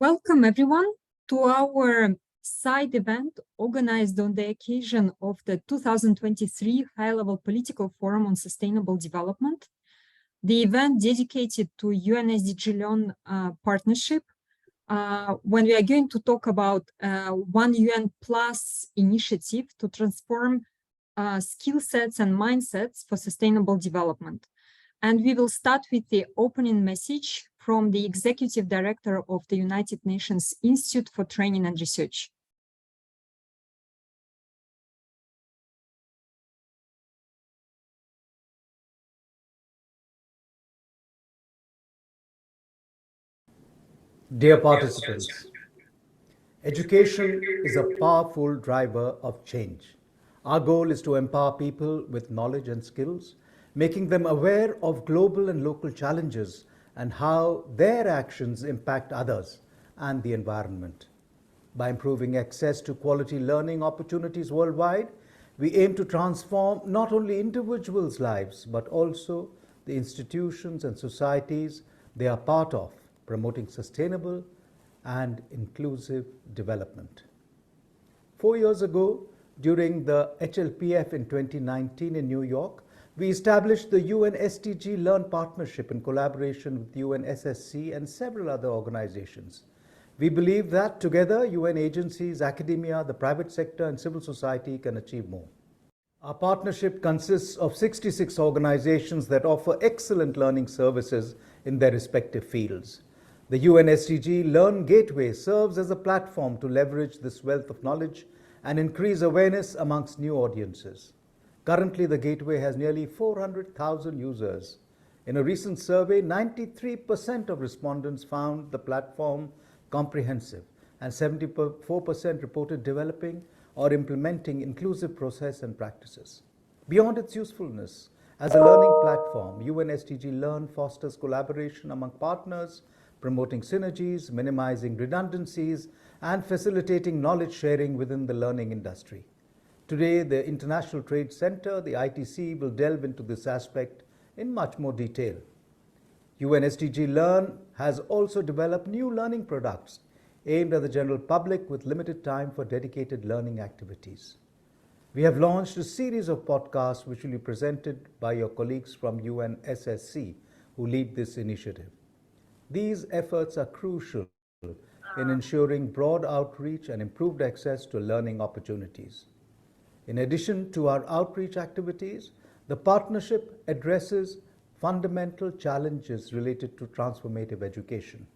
Welcome everyone to our side event organized on the occasion of the 2023 High-Level Political Forum on Sustainable Development. The event dedicated to UN SDG Learn partnership, when we are going to talk about One UN Plus initiative to transform skill sets and mindsets for sustainable development. And we will start with the opening message from the Executive Director of the United Nations Institute for Training and Research. Dear participants, education is a powerful driver of change. Our goal is to empower people with knowledge and skills, making them aware of global and local challenges and how their actions impact others and the environment. By improving access to quality learning opportunities worldwide, we aim to transform not only individuals' lives but also the institutions and societies they are part of, promoting sustainable and inclusive development. 4 years ago, during the HLPF in 2019 in New York, we established the UN SDG Learn partnership in collaboration with UN SSC and several other organizations. We believe that together, UN agencies, academia, the private sector, and civil society can achieve more. Our partnership consists of 66 organizations that offer excellent learning services in their respective fields. The UN SDG Learn Gateway serves as a platform to leverage this wealth of knowledge and increase awareness amongst new audiences. Currently, the gateway has nearly 400,000 users. In a recent survey, 93% of respondents found the platform comprehensive, and 74% reported developing or implementing inclusive process and practices. Beyond its usefulness, as a learning platform, UN SDG Learn fosters collaboration among partners, promoting synergies, minimizing redundancies, and facilitating knowledge sharing within the learning industry. Today, the International Trade Center, the ITC, will delve into this aspect in much more detail. UN SDG Learn has also developed new learning products aimed at the general public with limited time for dedicated learning activities. We have launched a series of podcasts which will be presented by your colleagues from UN SSC who lead this initiative. These efforts are crucial in ensuring broad outreach and improved access to learning opportunities. In addition to our outreach activities, the partnership addresses fundamental challenges related to transformative education.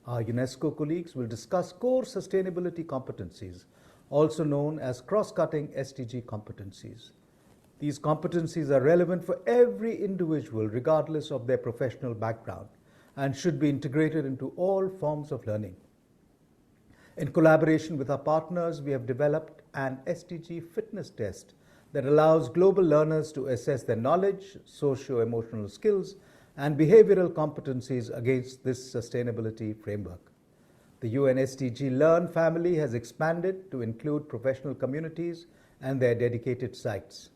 Our UNESCO colleagues will discuss core sustainability competencies, also known as cross-cutting SDG competencies. These competencies are relevant for every individual regardless of their professional background and should be integrated into all forms of learning. In collaboration with our partners, we have developed an SDG fitness test that allows global learners to assess their knowledge, socio-emotional skills, and behavioral competencies against this sustainability framework. The UN SDG Learn family has expanded to include professional communities and their dedicated sites.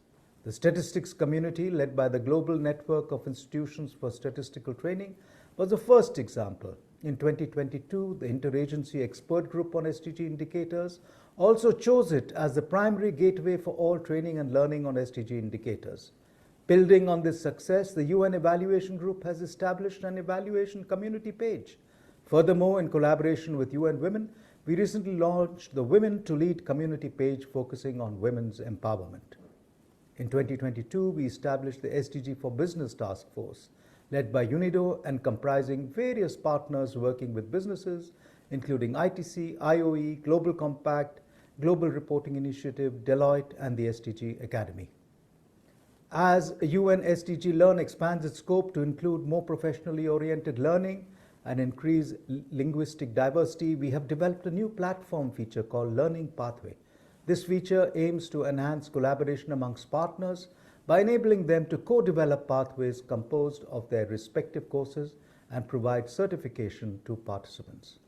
The statistics community, led by the Global Network of Institutions for Statistical Training, was the first example. In 2022, the Interagency Expert Group on SDG Indicators also chose it as the primary gateway for all training and learning on SDG indicators. Building on this success, the UN Evaluation Group has established an evaluation community page. Furthermore, in collaboration with UN Women, we recently launched the Women to Lead community page focusing on women's empowerment. In 2022, we established the SDG for Business Task Force, led by UNIDO and comprising various partners working with businesses, including ITC, IOE, Global Compact, Global Reporting Initiative, Deloitte, and the SDG Academy. As UN SDG Learn expands its scope to include more professionally oriented learning and increase linguistic diversity, we have developed a new platform feature called Learning Pathway. This feature aims to enhance collaboration amongst partners by enabling them to co-develop pathways composed of their respective courses and provide certification to participants.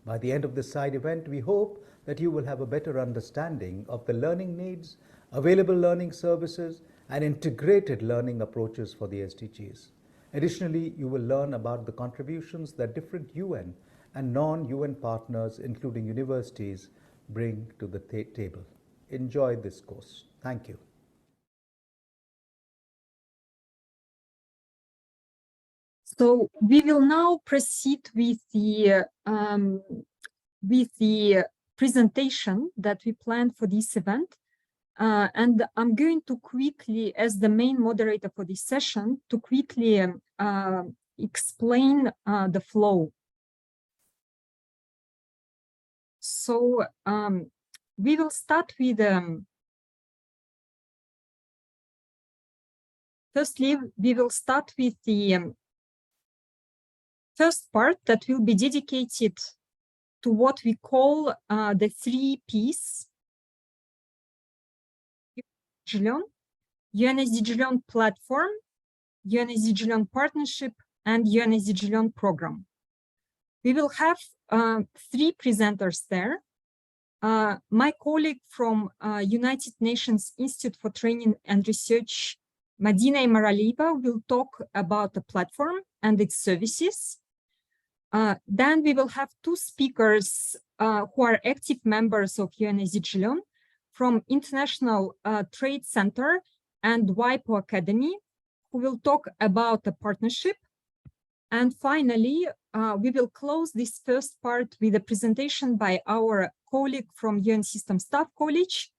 By the end of this side event, we hope that you will have a better understanding of the learning needs, available learning services, and integrated learning approaches for the SDGs. Additionally, you will learn about the contributions that different UN and non-UN partners, including universities, bring to the table. Enjoy this course. Thank you. So we will now proceed with the presentation that we planned for this event. And I'm going to quickly, as the main moderator for this session, to quickly explain the flow. So we will start with, firstly, we will start with the first part that will be dedicated to what we call the 3 Ps. UN SDG platform, UN SDG partnership, and UN SDG program. We will have 3 presenters there. My colleague from United Nations Institute for Training and Research, Madina Imaralieva, will talk about the platform and its services. Then we will have 2 speakers who are active members of UN SDG from International Trade Center and WIPO Academy, who will talk about the partnership. And finally, we will close this first part with a presentation by our colleague from UN System Staff College.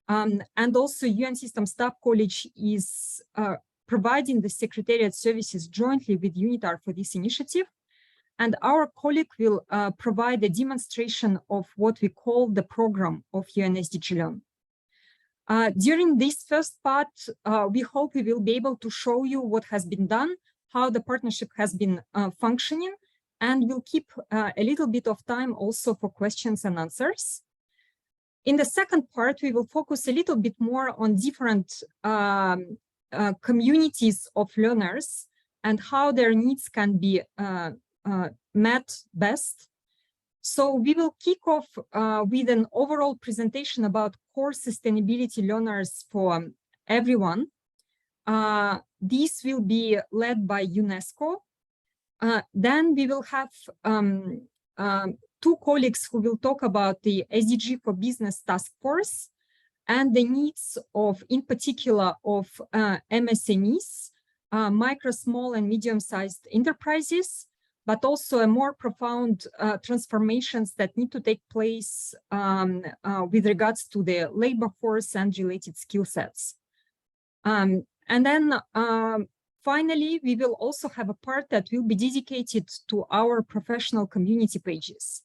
And also UN System Staff College is providing the Secretariat services jointly with UNITAR for this initiative. And our colleague will provide a demonstration of what we call the program of UN SDG. During this first part, we hope we will be able to show you what has been done, how the partnership has been functioning, and we'll keep a little bit of time also for questions and answers. In the second part, we will focus a little bit more on different communities of learners and how their needs can be met best. So we will kick off with an overall presentation about core sustainability learners for everyone. This will be led by UNESCO. Then we will have 2 colleagues who will talk about the SDG for Business Task Force and the needs of, in particular, of MSMEs, micro, small, and medium-sized enterprises, but also a more profound transformations that need to take place with regards to the labor force and related skill sets. And then finally, we will also have a part that will be dedicated to our professional community pages.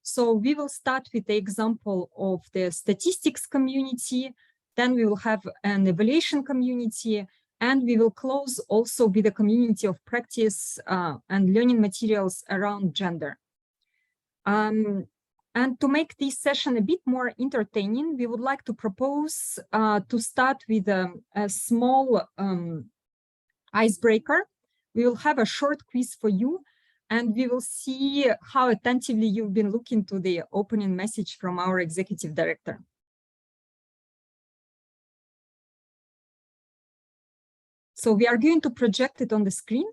So we will start with the example of the statistics community, then we will have an evaluation community, and we will close also with a community of practice and learning materials around gender. And to make this session a bit more entertaining, we would like to propose to start with a small icebreaker. We will have a short quiz for you, and we will see how attentively you've been looking to the opening message from our executive director. So we are going to project it on the screen.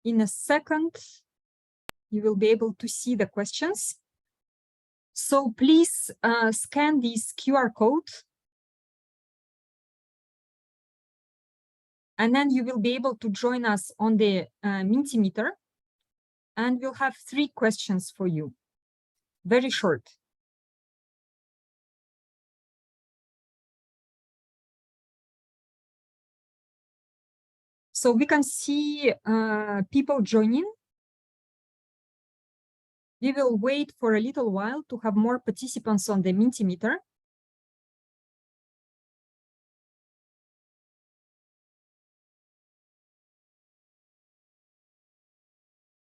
In a second, you will be able to see the questions. So please scan this QR code. And then you will be able to join us on the Mentimeter. And we'll have 3 questions for you. Very short. So we can see people joining. We will wait for a little while to have more participants on the Mentimeter.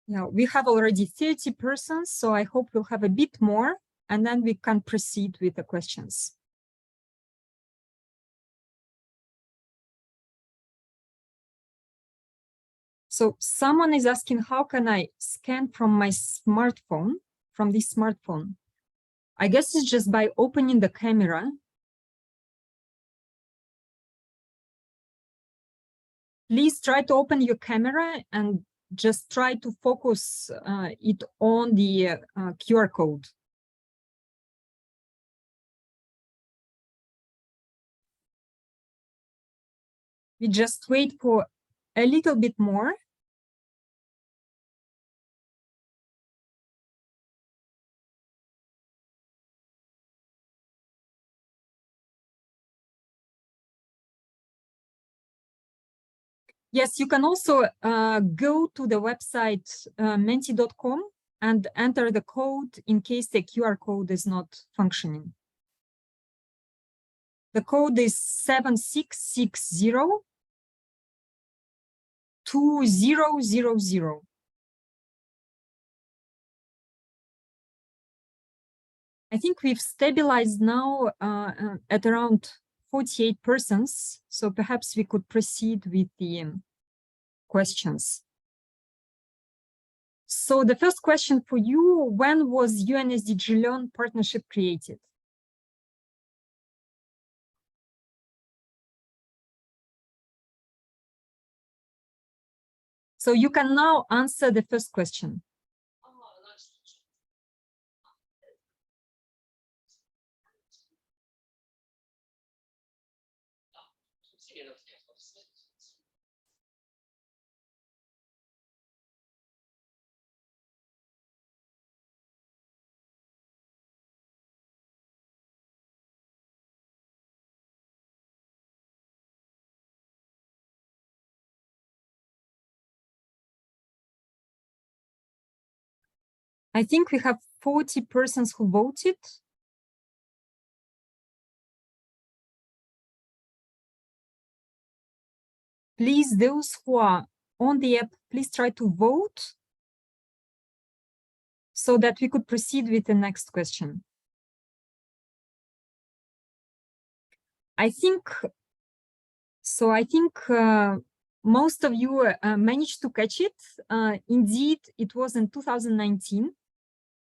Yeah, we have already 30 persons, so I hope we'll have a bit more, and then we can proceed with the questions. So someone is asking, how can I scan from my smartphone, from this smartphone? I guess it's just by opening the camera. Please try to open your camera and just try to focus it on the QR code. We just wait for a little bit more. Yes, you can also go to the website menti.com and enter the code in case the QR code is not functioning. The code is 7660 2000. I think we've stabilized now at around 48 persons, so perhaps we could proceed with the questions. So the first question for you, when was UN SDG Learn partnership created? So you can now answer the first question. I think we have 40 persons who voted. Please, those who are on the app, please try to vote so that we could proceed with the next question. I think most of you managed to catch it. Indeed, it was in 2019.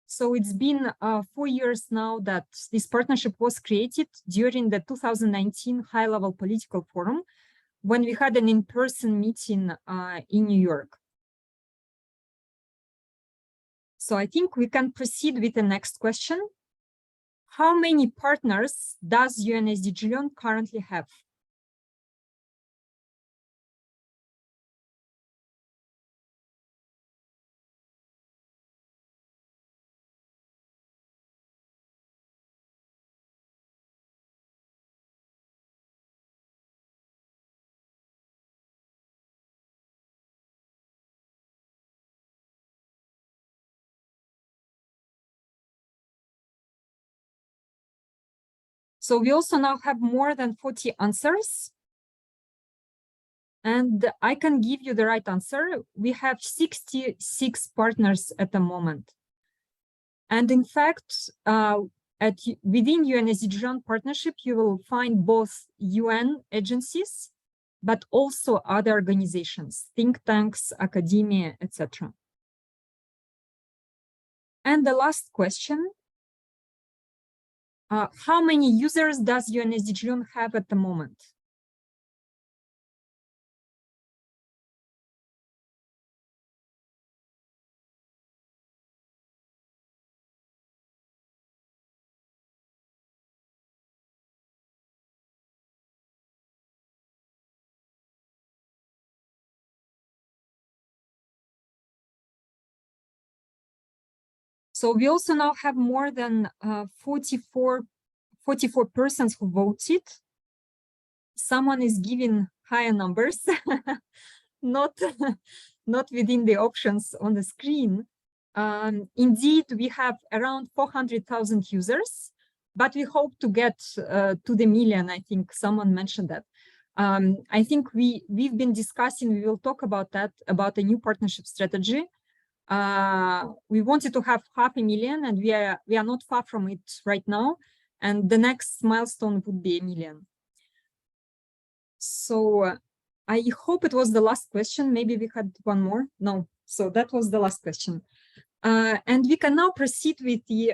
So it's been 4 years now that this partnership was created during the 2019 high-level political forum, when we had an in-person meeting in New York. So I think we can proceed with the next question. How many partners does UN SDG Learn currently have? So we also now have more than 40 answers. And I can give you the right answer. We have 66 partners at the moment. And in fact, within UN SDG Learn partnership, you will find both UN agencies, but also other organizations, think tanks, academia, etc. And the last question, how many users does UN SDG Learn have at the moment? So we also now have more than 44 persons who voted. Someone is giving higher numbers, not within the options on the screen. Indeed, we have around 400,000 users, but we hope to get to the million. I think someone mentioned that. I think we've been discussing, we will talk about that, about a new partnership strategy. We wanted to have 500,000, and we are not far from it right now. And the next milestone would be 1 million. So I hope it was the last question. Maybe we had one more. No, so that was the last question. And we can now proceed with the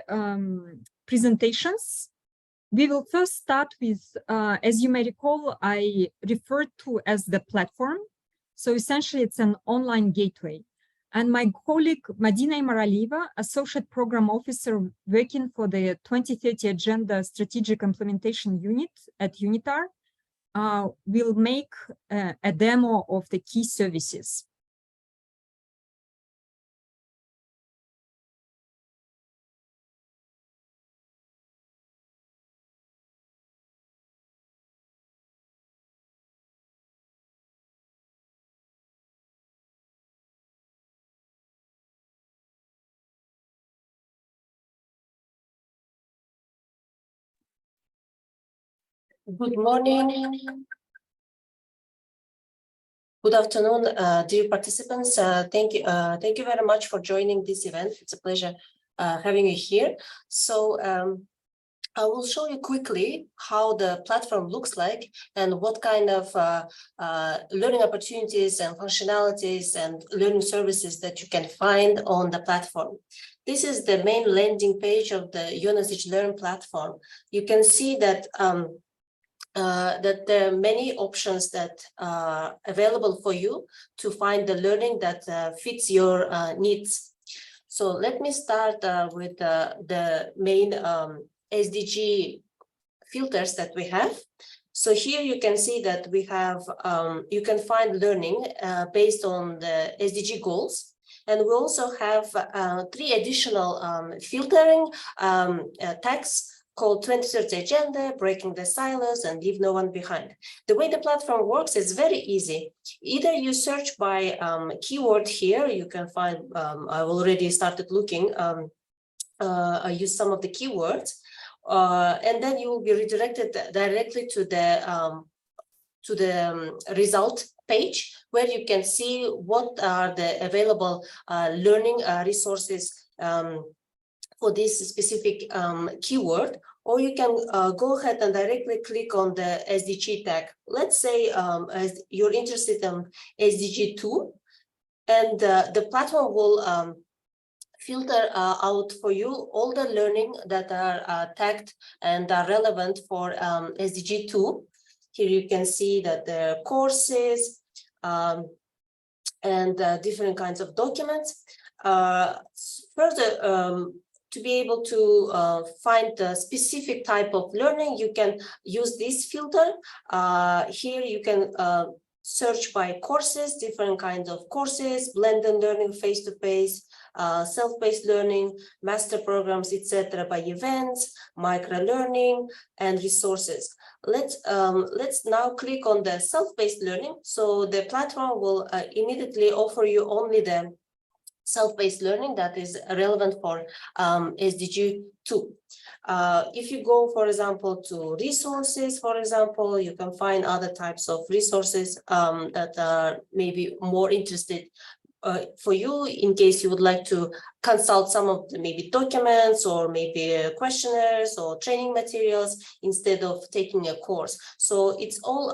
presentations. We will first start with, as you may recall, I referred to as the platform. So essentially, it's an online gateway. And my colleague, Madina Imaralieva, Associate Program Officer working for the 2030 Agenda Strategic Implementation Unit at UNITAR, will make a demo of the key services. Good morning. Good afternoon, dear participants. Thank you very much for joining this event. It's a pleasure having you here. So I will show you quickly how the platform looks like and what kind of learning opportunities and functionalities and learning services that you can find on the platform. This is the main landing page of the UN SDG Learn platform. You can see that that there are many options that are available for you to find the learning that fits your needs. So let me start with the main SDG filters that we have. So here you can see that we have, you can find learning based on the SDG goals. And we also have 3 additional filtering tags called 2030 Agenda, Breaking the Silos, and Leave No One Behind. The way the platform works is very easy. Either you search by keyword here, you can find, I've already started looking, I use some of the keywords, and then you will be redirected directly to the result page, where you can see what are the available learning resources for this specific keyword, or you can go ahead and directly click on the SDG tag. Let's say as you're interested in SDG 2, and the platform will filter out for you all the learning that are tagged and are relevant for SDG 2. Here you can see that there are courses and different kinds of documents. Further, to be able to find a specific type of learning, you can use this filter. Here you can search by courses, different kinds of courses, blended learning, face-to-face, self-paced learning, master programs, etc., by events, micro-learning, and resources. Let's now click on the self-paced learning. So the platform will immediately offer you only the self-paced learning that is relevant for SDG 2. If you go, for example, to resources, for example, you can find other types of resources that are maybe more interested for you, in case you would like to consult some of the maybe documents or maybe questionnaires or training materials instead of taking a course. So it's all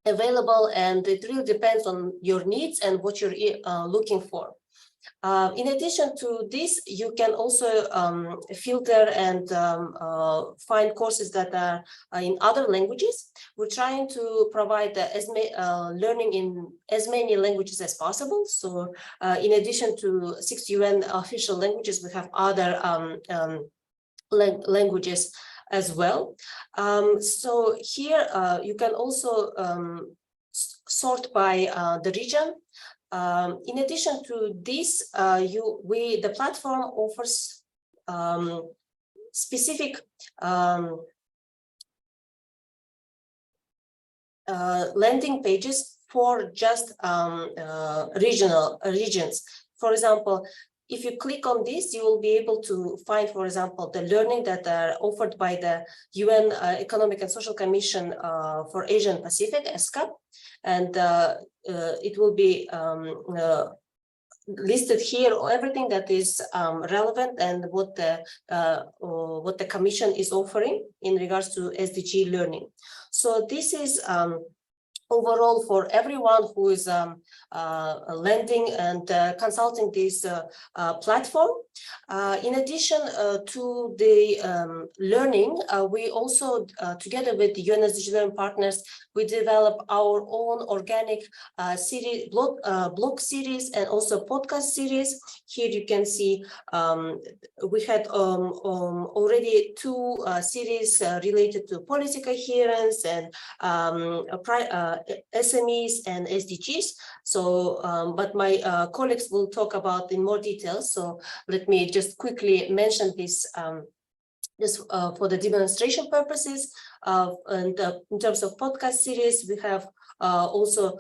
available, and it really depends on your needs and what you're looking for. In addition to this, you can also filter and find courses that are in other languages. We're trying to provide learning in as many languages as possible. So in addition to 6 UN official languages, we have other languages as well. So here you can also sort by the region. In addition to this, the platform offers specific landing pages for just regions. For example, if you click on this, you will be able to find, for example, the learning that are offered by the UN Economic and Social Commission for Asia and Pacific, ESCAP, and it will be listed here, everything that is relevant and what the Commission is offering in regards to SDG learning. So this is overall for everyone who is lending and consulting this platform. In addition to the learning, we also, together with the UN SDG Learning partners, we develop our own organic series, blog series and also podcast series. Here you can see we had already two series related to policy coherence and SMEs and SDGs. So, but my colleagues will talk about in more details. So let me just quickly mention this for the demonstration purposes. And in terms of podcast series, we have also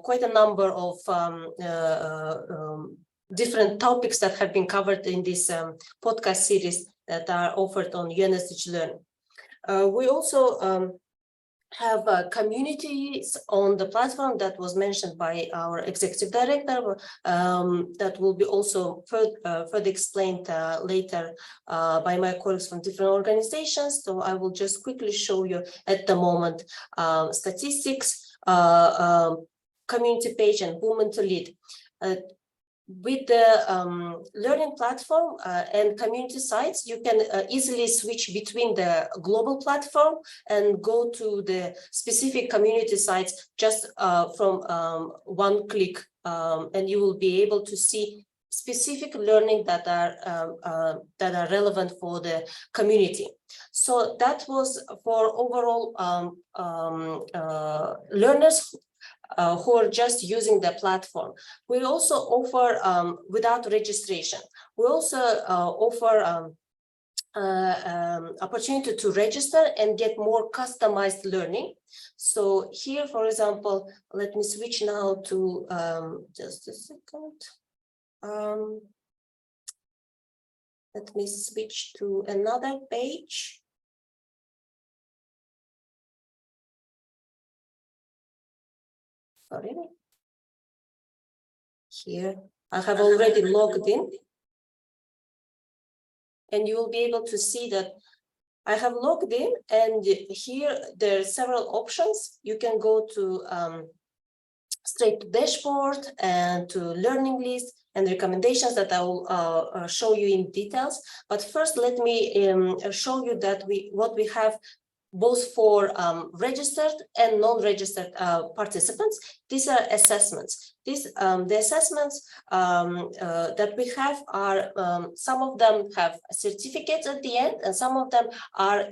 quite a number of different topics that have been covered in this podcast series that are offered on UN SDG Learn. We also have communities on the platform that was mentioned by our executive director, that will be also further explained later by my colleagues from different organizations. So I will just quickly show you at the moment statistics, community page and women to lead. With the learning platform and community sites, you can easily switch between the global platform and go to the specific community sites just from one click, and you will be able to see specific learning that are relevant for the community. So that was for overall learners who are just using the platform. We also offer without registration. We also offer opportunity to register and get more customized learning. So here, for example, let me switch now to just a second. Let me switch to another page. Sorry. Here, I have already logged in. And you will be able to see that I have logged in, and here there are several options. You can go to straight to dashboard and to learning list and recommendations that I will show you in details. But first, let me show you that what we have both for registered and non-registered participants. These are assessments. The assessments that we have are, some of them have certificates at the end, and some of them are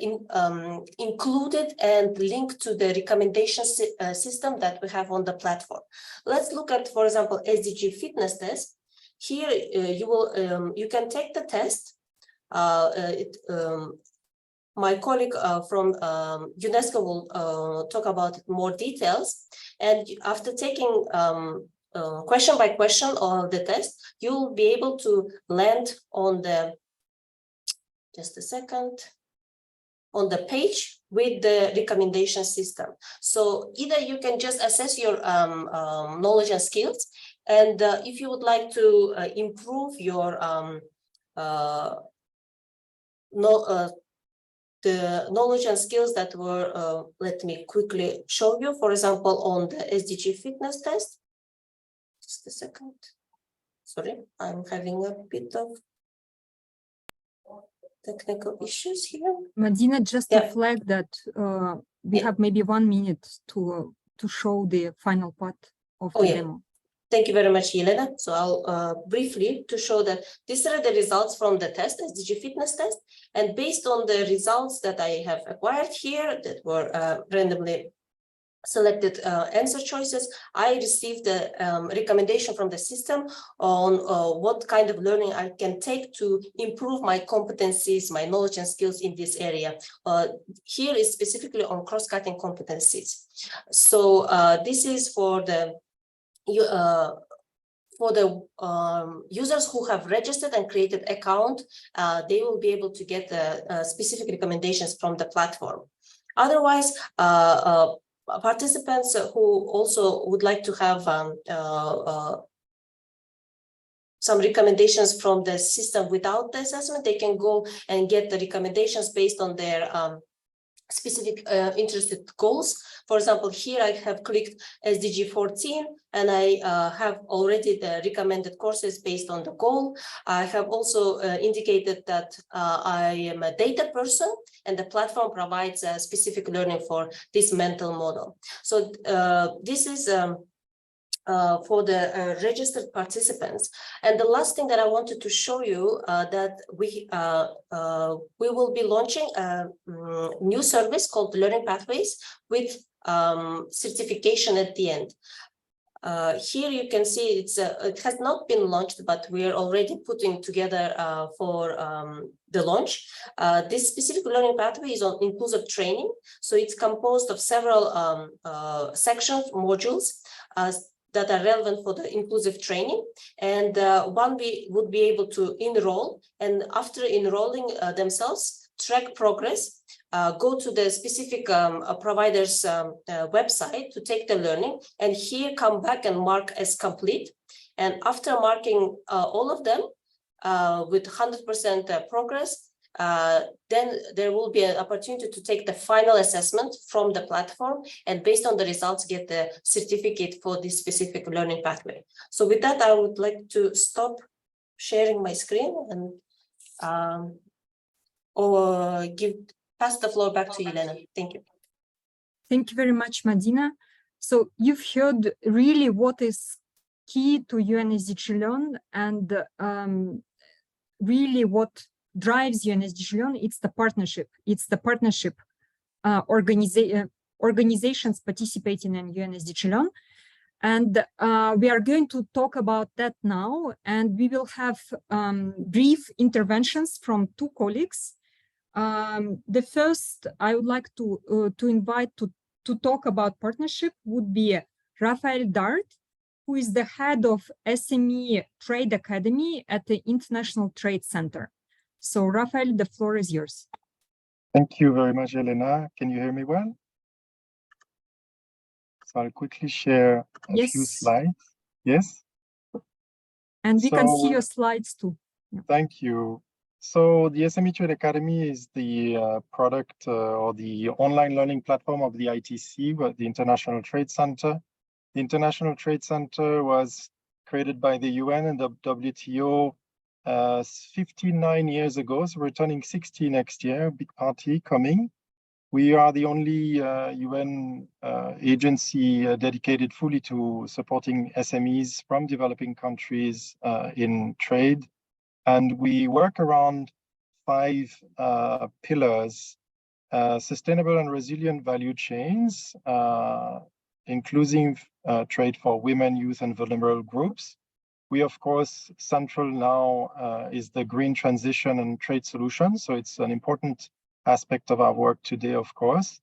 included and linked to the recommendation system that we have on the platform. Let's look at, for example, SDG fitness test. Here you can take the test. My colleague from UNESCO will talk about it more details. And after taking question by question of the test, you will be able to land on the, just a second, on the page with the recommendation system. So either you can just assess your knowledge and skills, and if you would like to improve your the knowledge and skills that were, let me quickly show you, for example, on the SDG fitness test. Just a second. Sorry, I'm having a bit of technical issues here. Madina, just to flag that we have maybe 1 minute to show the final part of the demo. Thank you very much, Yelena. So I'll briefly to show that these are the results from the test, SDG fitness test. And based on the results that I have acquired here that were randomly selected answer choices, I received the recommendation from the system on what kind of learning I can take to improve my competencies, my knowledge and skills in this area. Here is specifically on cross-cutting competencies. So this is for the users who have registered and created account. They will be able to get specific recommendations from the platform. Otherwise, participants who also would like to have some recommendations from the system without the assessment, they can go and get the recommendations based on their specific interested goals. For example, here I have clicked SDG 14 and I have already the recommended courses based on the goal. I have also indicated that I am a data person and the platform provides a specific learning for this mental model. So this is for the registered participants. And the last thing that I wanted to show you that we will be launching a new service called Learning Pathways with certification at the end. Here you can see it has not been launched, but we are already putting together for the launch. This specific learning pathway is on inclusive training. So it's composed of several sections, modules, that are relevant for the inclusive training. And one we would be able to enroll, and after enrolling themselves, track progress, go to the specific provider's website to take the learning, and here come back and mark as complete. And after marking all of them with 100% progress, then there will be an opportunity to take the final assessment from the platform, and based on the results, get the certificate for this specific learning pathway. So with that, I would like to stop sharing my screen and pass the floor back to Elena. Thank you. Thank you very much, Madina. So you've heard really what is key to UN SDG Learn, and really what drives UN SDG Learn. It's the partnership. It's the partnership organizations participating in UN SDG Learn. And we are going to talk about that now, and we will have brief interventions from two colleagues. The first I would like to invite to talk about partnership would be Rafael Dart, who is the head of SME Trade Academy at the International Trade Center. So Rafael, the floor is yours. Thank you very much, Elena. Can you hear me well? So I'll quickly share a few slides. Yes? And we can see your slides too. Yeah. Thank you. So the SME Trade Academy is the product or the online learning platform of the ITC, the International Trade Center. The International Trade Center was created by the UN and the WTO 59 years ago. So we're turning 60 next year, big party coming. We are the only UN agency dedicated fully to supporting SMEs from developing countries in trade. And we work around 5 pillars: sustainable and resilient value chains, inclusive trade for women, youth, and vulnerable groups. We, of course, central now is the green transition and trade solutions. So it's an important aspect of our work today, of course,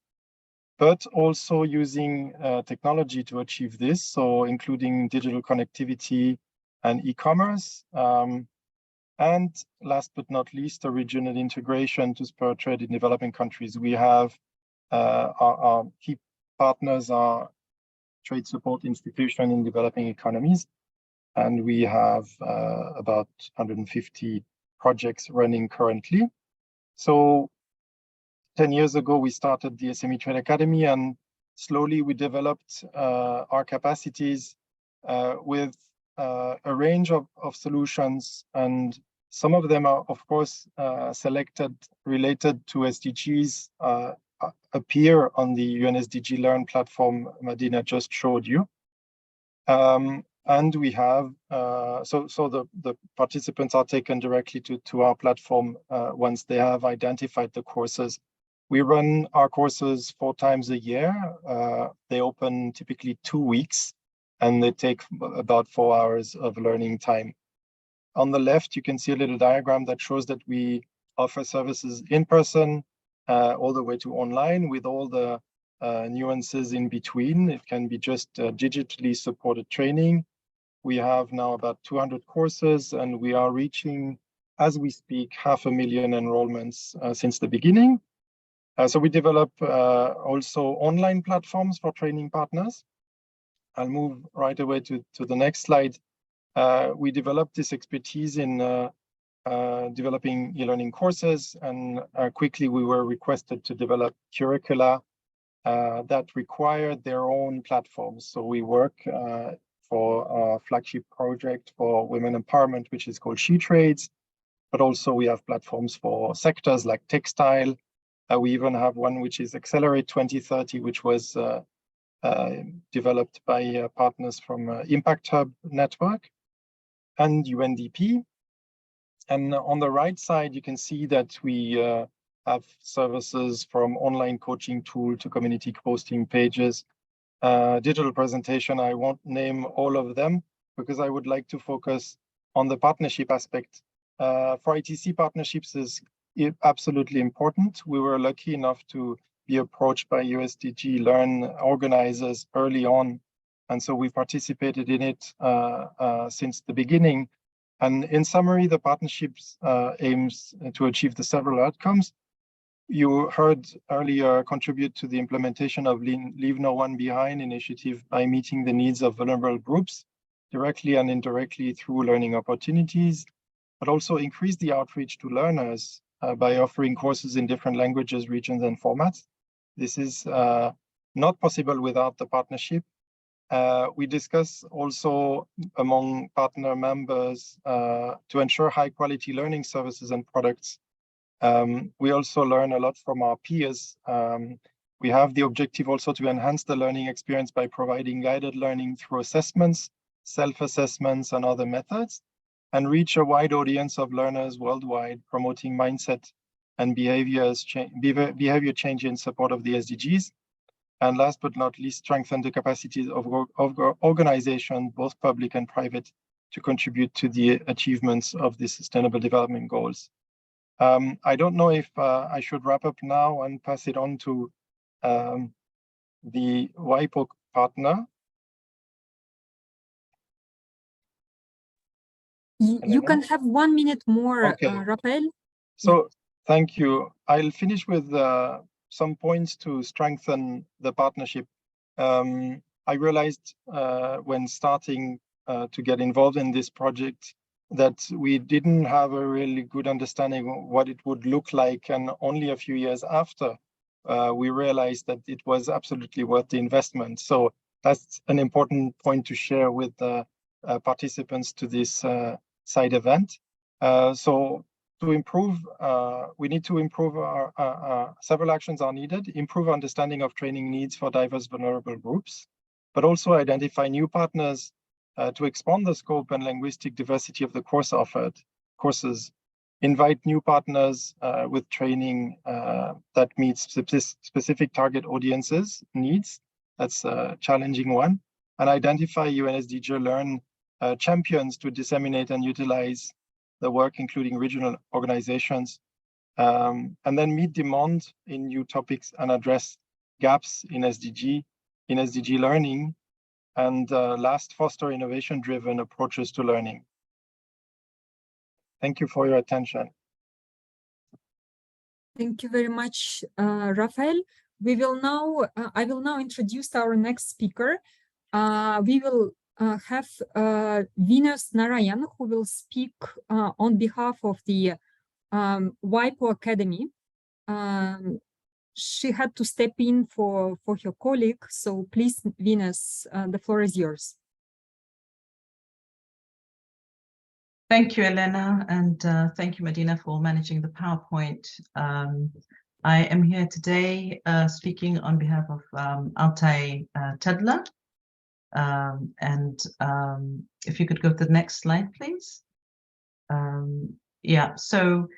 but also using technology to achieve this. So including digital connectivity and e-commerce. And last but not least, a regional integration to spur trade in developing countries. We have our key partners are trade support institutions in developing economies. And we have about 150 projects running currently. So 10 years ago, we started the SME Trade Academy, and slowly we developed our capacities with a range of solutions. And some of them are, of course, selected related to SDGs, appear on the UN SDG Learn platform Madina just showed you. And we have, so the participants are taken directly to our platform once they have identified the courses. We run our courses 4 times a year. They open typically 2 weeks, and they take about 4 hours of learning time. On the left, you can see a little diagram that shows that we offer services in person, all the way to online, with all the nuances in between. It can be just digitally supported training. We have now about 200 courses, and we are reaching, as we speak, 500,000 enrollments since the beginning. So we develop also online platforms for training partners. I'll move right away to the next slide. We developed this expertise in developing e-learning courses, and quickly we were requested to develop curricula that required their own platforms. So we work for a flagship project for women empowerment, which is called She Trades, but also we have platforms for sectors like textile. We even have one which is Accelerate 2030, which was developed by partners from Impact Hub Network and UNDP. And on the right side, you can see that we have services from online coaching tool to community posting pages, digital presentation. I won't name all of them because I would like to focus on the partnership aspect. For ITC, partnerships is absolutely important. We were lucky enough to be approached by USDG Learn organizers early on. And so we participated in it since the beginning. And in summary, the partnerships aims to achieve the several outcomes. You heard earlier contribute to the implementation of Leave No One Behind initiative by meeting the needs of vulnerable groups directly and indirectly through learning opportunities, but also increase the outreach to learners by offering courses in different languages, regions, and formats. This is not possible without the partnership. We discuss also among partner members to ensure high quality learning services and products. We also learn a lot from our peers. We have the objective also to enhance the learning experience by providing guided learning through assessments, self-assessments, and other methods, and reach a wide audience of learners worldwide, promoting mindset and behavior change in support of the SDGs. And last but not least, strengthen the capacities of organizations, both public and private, to contribute to the achievements of the Sustainable Development Goals. I don't know if I should wrap up now and pass it on to the WIPO partner. You can have 1 minute more, okay. Rafael. So thank you. I'll finish with some points to strengthen the partnership. I realized when starting to get involved in this project that we didn't have a really good understanding of what it would look like, and only a few years after we realized that it was absolutely worth the investment. So that's an important point to share with the participants to this side event. So to improve, we need to improve our several actions are needed, improve understanding of training needs for diverse vulnerable groups, but also identify new partners to expand the scope and linguistic diversity of the courses, invite new partners with training that meets specific target audiences needs. That's a challenging one. And identify UN SDG Learn champions to disseminate and utilize the work, including regional organizations, and then meet demand in new topics and address gaps in SDG learning, and last, foster innovation-driven approaches to learning. Thank you for your attention. Thank you very much, Rafael. We will now, I will now introduce our next speaker. We will have Venus Narayan, who will speak on behalf of the WIPO Academy. She had to step in for her colleague, so please, Venus, the floor is yours. Thank you, Elena, and thank you, Medina, for managing the PowerPoint. I am here today speaking on behalf of Altay Tedler. If you could go to the next slide, please. Yeah, so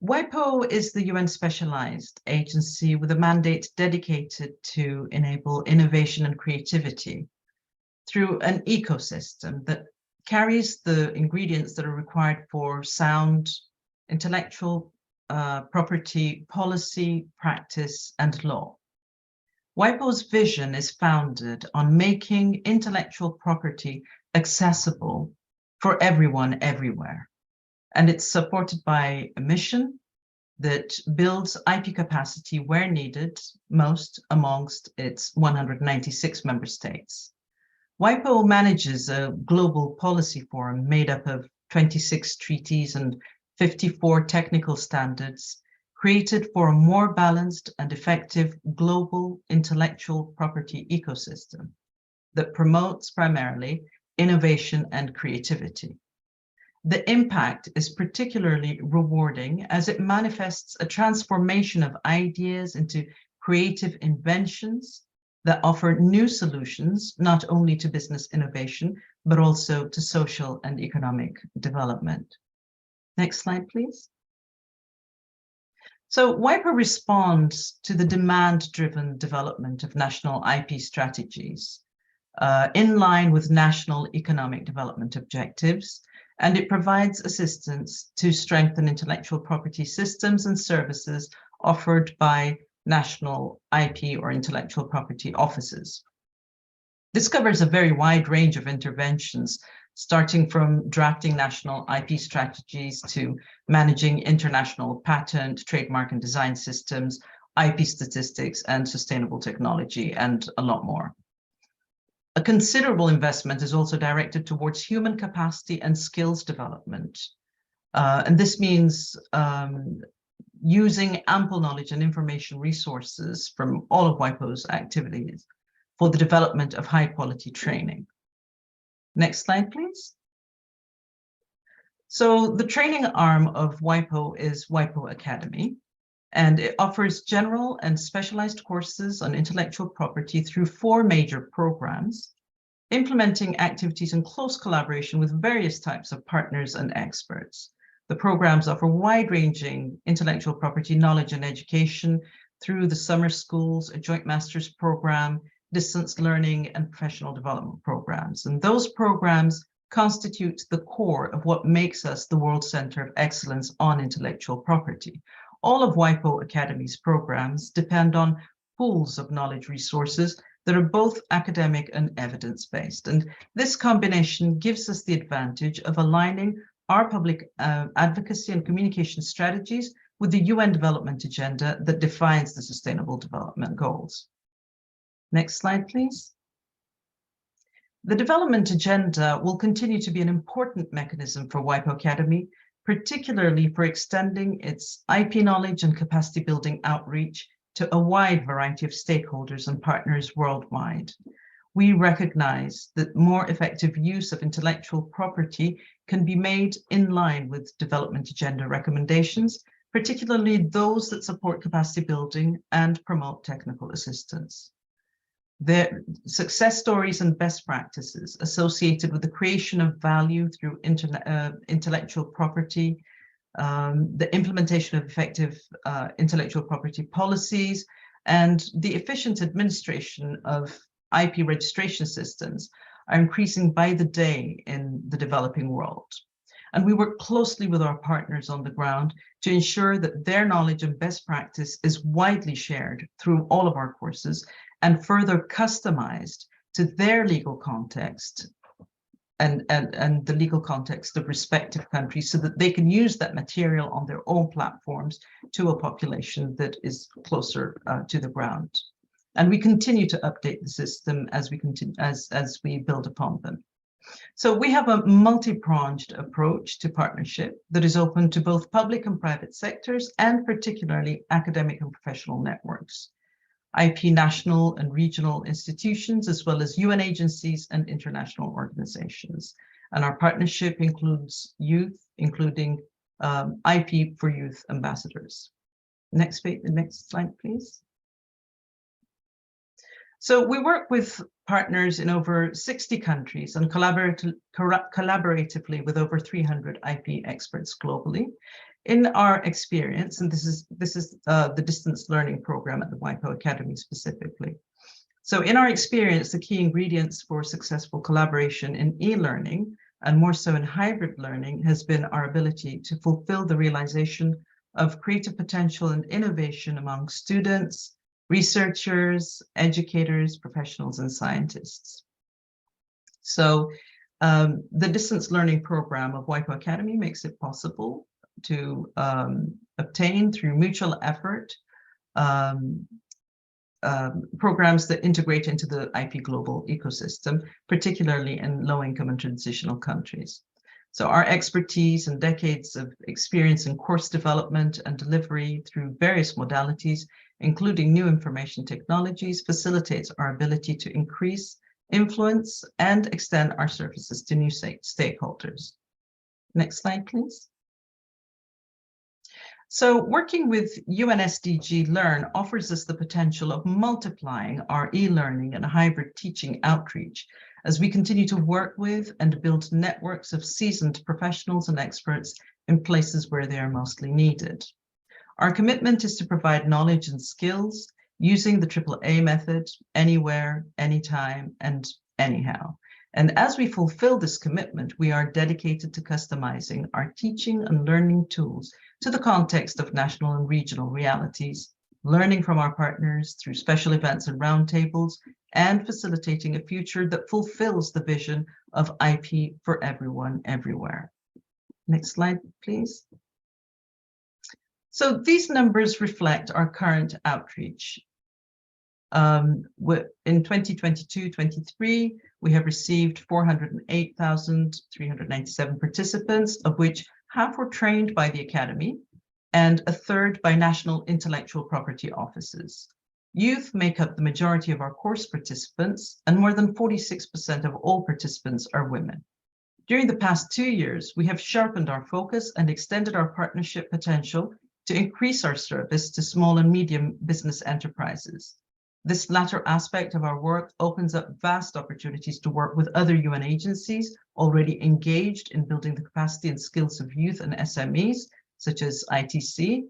WIPO is the UN specialized agency with a mandate dedicated to enable innovation and creativity through an ecosystem that carries the ingredients that are required for sound intellectual property policy, practice, and law. WIPO's vision is founded on making intellectual property accessible for everyone, everywhere. And it's supported by a mission that builds IP capacity where needed, most amongst its 196 member states. WIPO manages a global policy forum made up of 26 treaties and 54 technical standards created for a more balanced and effective global intellectual property ecosystem that promotes primarily innovation and creativity. The impact is particularly rewarding as it manifests a transformation of ideas into creative inventions that offer new solutions, not only to business innovation, but also to social and economic development. Next slide, please. So WIPO responds to the demand-driven development of national IP strategies in line with national economic development objectives, and it provides assistance to strengthen intellectual property systems and services offered by national IP or intellectual property offices. This covers a very wide range of interventions, starting from drafting national IP strategies to managing international patent, trademark, and design systems, IP statistics, and sustainable technology, and a lot more. A considerable investment is also directed towards human capacity and skills development. And this means using ample knowledge and information resources from all of WIPO's activities for the development of high quality training. Next slide, please. So the training arm of WIPO is WIPO Academy, and it offers general and specialized courses on intellectual property through 4 major programs, implementing activities in close collaboration with various types of partners and experts. The programs offer wide-ranging intellectual property knowledge and education through the summer schools, a joint master's program, distance learning, and professional development programs. And those programs constitute the core of what makes us the World Center of Excellence on Intellectual Property. All of WIPO Academy's programs depend on pools of knowledge resources that are both academic and evidence-based. And this combination gives us the advantage of aligning our public advocacy and communication strategies with the UN Development Agenda that defines the Sustainable Development Goals. Next slide, please. The Development Agenda will continue to be an important mechanism for WIPO Academy, particularly for extending its IP knowledge and capacity building outreach to a wide variety of stakeholders and partners worldwide. We recognize that more effective use of intellectual property can be made in line with Development Agenda recommendations, particularly those that support capacity building and promote technical assistance. The success stories and best practices associated with the creation of value through intellectual property, the implementation of effective intellectual property policies, and the efficient administration of IP registration systems are increasing by the day in the developing world. And we work closely with our partners on the ground to ensure that their knowledge and best practice is widely shared through all of our courses and further customized to their legal context and the legal context of respective countries, so that they can use that material on their own platforms to a population that is closer to the ground. And we continue to update the system as we continue, as we build upon them. So we have a multi-pronged approach to partnership that is open to both public and private sectors, and particularly academic and professional networks, IP national and regional institutions, as well as UN agencies and international organizations. And our partnership includes youth, including IP for Youth ambassadors. Next slide, please. So we work with partners in over 60 countries and collaboratively with over 300 IP experts globally. In our experience, and this is the distance learning program at the WIPO Academy specifically. So in our experience, the key ingredients for successful collaboration in e-learning, and more so in hybrid learning, has been our ability to fulfill the realization of creative potential and innovation among students, researchers, educators, professionals, and scientists. So the distance learning program of WIPO Academy makes it possible to obtain, through mutual effort, programs that integrate into the IP global ecosystem, particularly in low-income and transitional countries. So our expertise and decades of experience in course development and delivery through various modalities, including new information technologies, facilitates our ability to increase influence and extend our services to new stakeholders. Next slide, please. So working with UN SDG Learn offers us the potential of multiplying our e-learning and hybrid teaching outreach as we continue to work with and build networks of seasoned professionals and experts in places where they are mostly needed. Our commitment is to provide knowledge and skills using the AAA method, anywhere, anytime, and anyhow. And as we fulfill this commitment, we are dedicated to customizing our teaching and learning tools to the context of national and regional realities, learning from our partners through special events and roundtables, and facilitating a future that fulfills the vision of IP for everyone, everywhere. Next slide, please. So these numbers reflect our current outreach. In 2022-23, we have received 408,397 participants, of which half were trained by the Academy and a third by national intellectual property offices. Youth make up the majority of our course participants, and more than 46% of all participants are women. During the past 2 years, we have sharpened our focus and extended our partnership potential to increase our service to small and medium business enterprises. This latter aspect of our work opens up vast opportunities to work with other UN agencies already engaged in building the capacity and skills of youth and SMEs, such as ITC,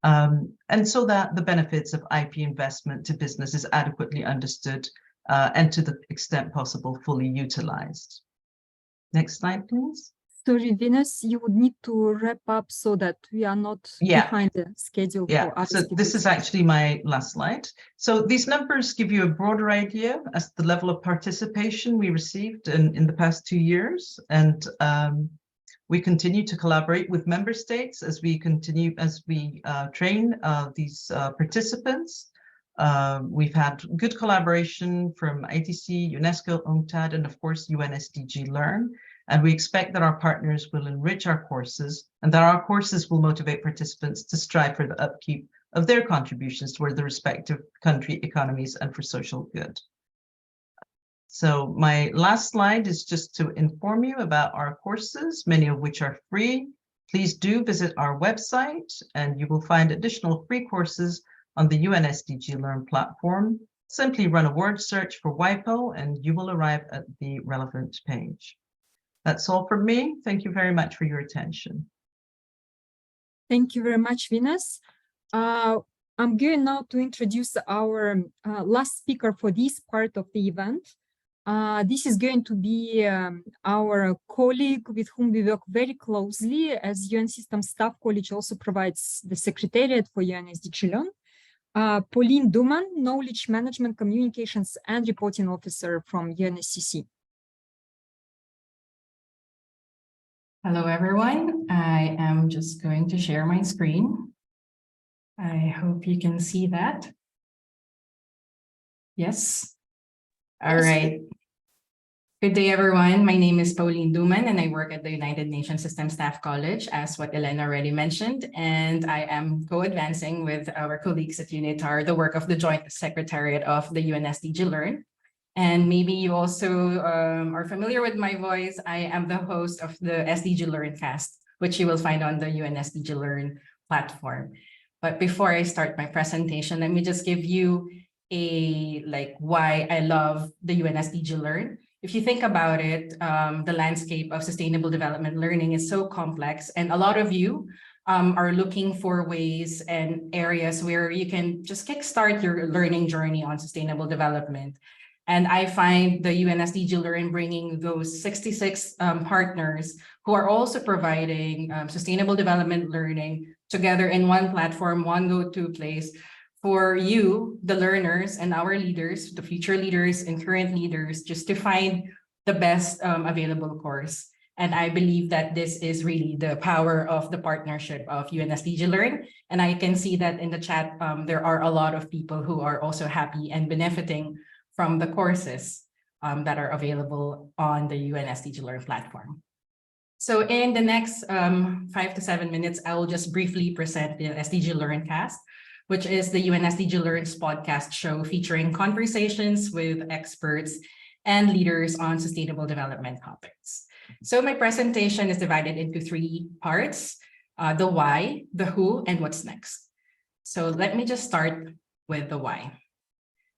and so that the benefits of IP investment to business is adequately understood and to the extent possible fully utilized. Next slide, please. Sorry, Venus, you would need to wrap up so that we are not behind the schedule for other so this is actually my last slide. So these numbers give you a broader idea as to the level of participation we received in the past 2 years. And we continue to collaborate with member states as we train these participants. We've had good collaboration from ITC, UNESCO, UNCTAD, and of course, UN SDG Learn. And we expect that our partners will enrich our courses and that our courses will motivate participants to strive for the upkeep of their contributions toward the respective country economies and for social good. So my last slide is just to inform you about our courses, many of which are free. Please do visit our website and you will find additional free courses on the UN SDG Learn platform. Simply run a word search for WIPO and you will arrive at the relevant page. That's all from me. Thank you very much for your attention. Thank you very much, Venus. I'm going now to introduce our last speaker for this part of the event. This is going to be our colleague with whom we work very closely, as UN System Staff College also provides the Secretariat for UN SDG Learn. Pauline Duman, Knowledge Management, Communications and Reporting Officer from UNSCC. Hello, everyone. I am just going to share my screen. I hope you can see that. Yes. All right. Good day, everyone. My name is Pauline Duman, and I work at the United Nations System Staff College, as what Elena already mentioned. And I am co-advancing with our colleagues at UNITAR the work of the Joint Secretariat of the UN SDG Learn. And maybe you also are familiar with my voice. I am the host of the SDG Learn Cast, which you will find on the UN SDG Learn platform. But before I start my presentation, let me just give you why I love the UN SDG Learn. If you think about it, the landscape of sustainable development learning is so complex, and a lot of you are looking for ways and areas where you can just kickstart your learning journey on sustainable development. And I find the UN SDG Learn bringing those 66 partners who are also providing sustainable development learning together in one platform, one go-to place for you, the learners and our leaders, the future leaders and current leaders, just to find the best available course. And I believe that this is really the power of the partnership of UN SDG Learn. And I can see that in the chat, there are a lot of people who are also happy and benefiting from the courses that are available on the UN SDG Learn platform. So in the next 5 to 7 minutes, I will just briefly present the SDG LearnCast, which is the UN SDG Learns podcast show featuring conversations with experts and leaders on sustainable development topics. So my presentation is divided into 3 parts, the why, the who, and what's next. So let me just start with the why.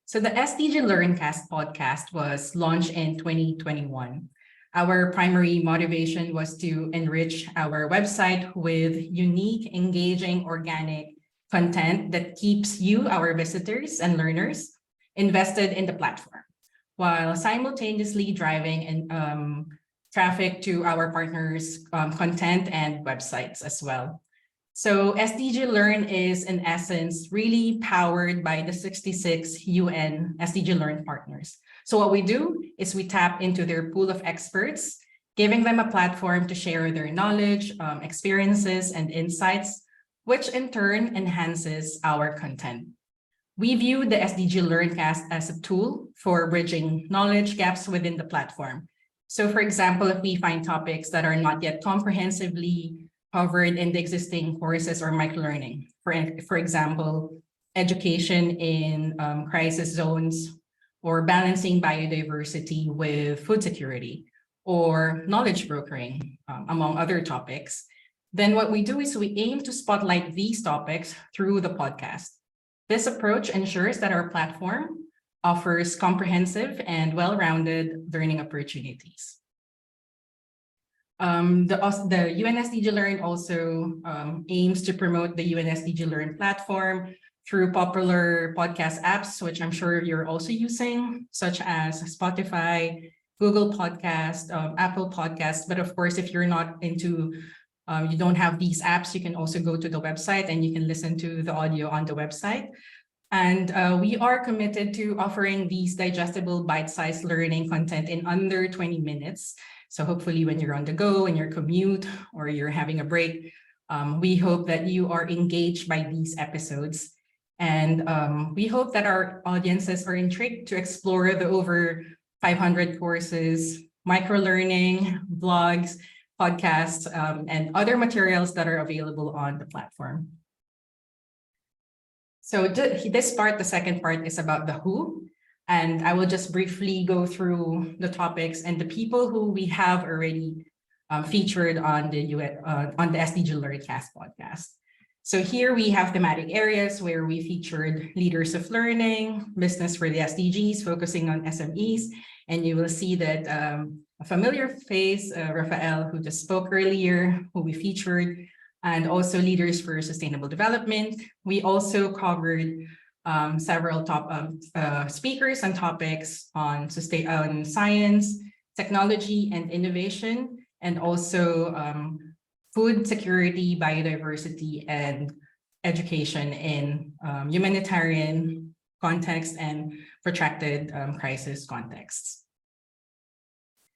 So the SDG LearnCast podcast was launched in 2021. Our primary motivation was to enrich our website with unique, engaging, organic content that keeps you, our visitors and learners, invested in the platform, while simultaneously driving traffic to our partners' content and websites as well. So SDG Learn is, in essence, really powered by the 66 UN SDG Learn partners. So what we do is we tap into their pool of experts, giving them a platform to share their knowledge, experiences, and insights, which in turn enhances our content. We view the SDG LearnCast as a tool for bridging knowledge gaps within the platform. So for example, if we find topics that are not yet comprehensively covered in the existing courses or microlearning, for example, education in crisis zones, or balancing biodiversity with food security, or knowledge brokering, among other topics, then what we do is we aim to spotlight these topics through the podcast. This approach ensures that our platform offers comprehensive and well-rounded learning opportunities. The UN SDG Learn also aims to promote the UN SDG Learn platform through popular podcast apps, which I'm sure you're also using, such as Spotify, Google Podcast, Apple Podcast. But of course, if you're not into, you don't have these apps, you can also go to the website and you can listen to the audio on the website. And we are committed to offering these digestible bite-sized learning content in under 20 minutes. So hopefully when you're on the go, in your commute, or you're having a break, we hope that you are engaged by these episodes. And we hope that our audiences are intrigued to explore the over 500 courses, microlearning, blogs, podcasts, and other materials that are available on the platform. So this part, the second part, is about the who. And I will just briefly go through the topics and the people who we have already featured on the SDG LearnCast podcast. So here we have thematic areas where we featured leaders of learning, business for the SDGs, focusing on SMEs. And you will see that a familiar face, Rafael, who just spoke earlier, who we featured, and also leaders for sustainable development. We also covered several top speakers and topics on science, technology, and innovation, and also food security, biodiversity, and education in humanitarian context and protracted crisis contexts.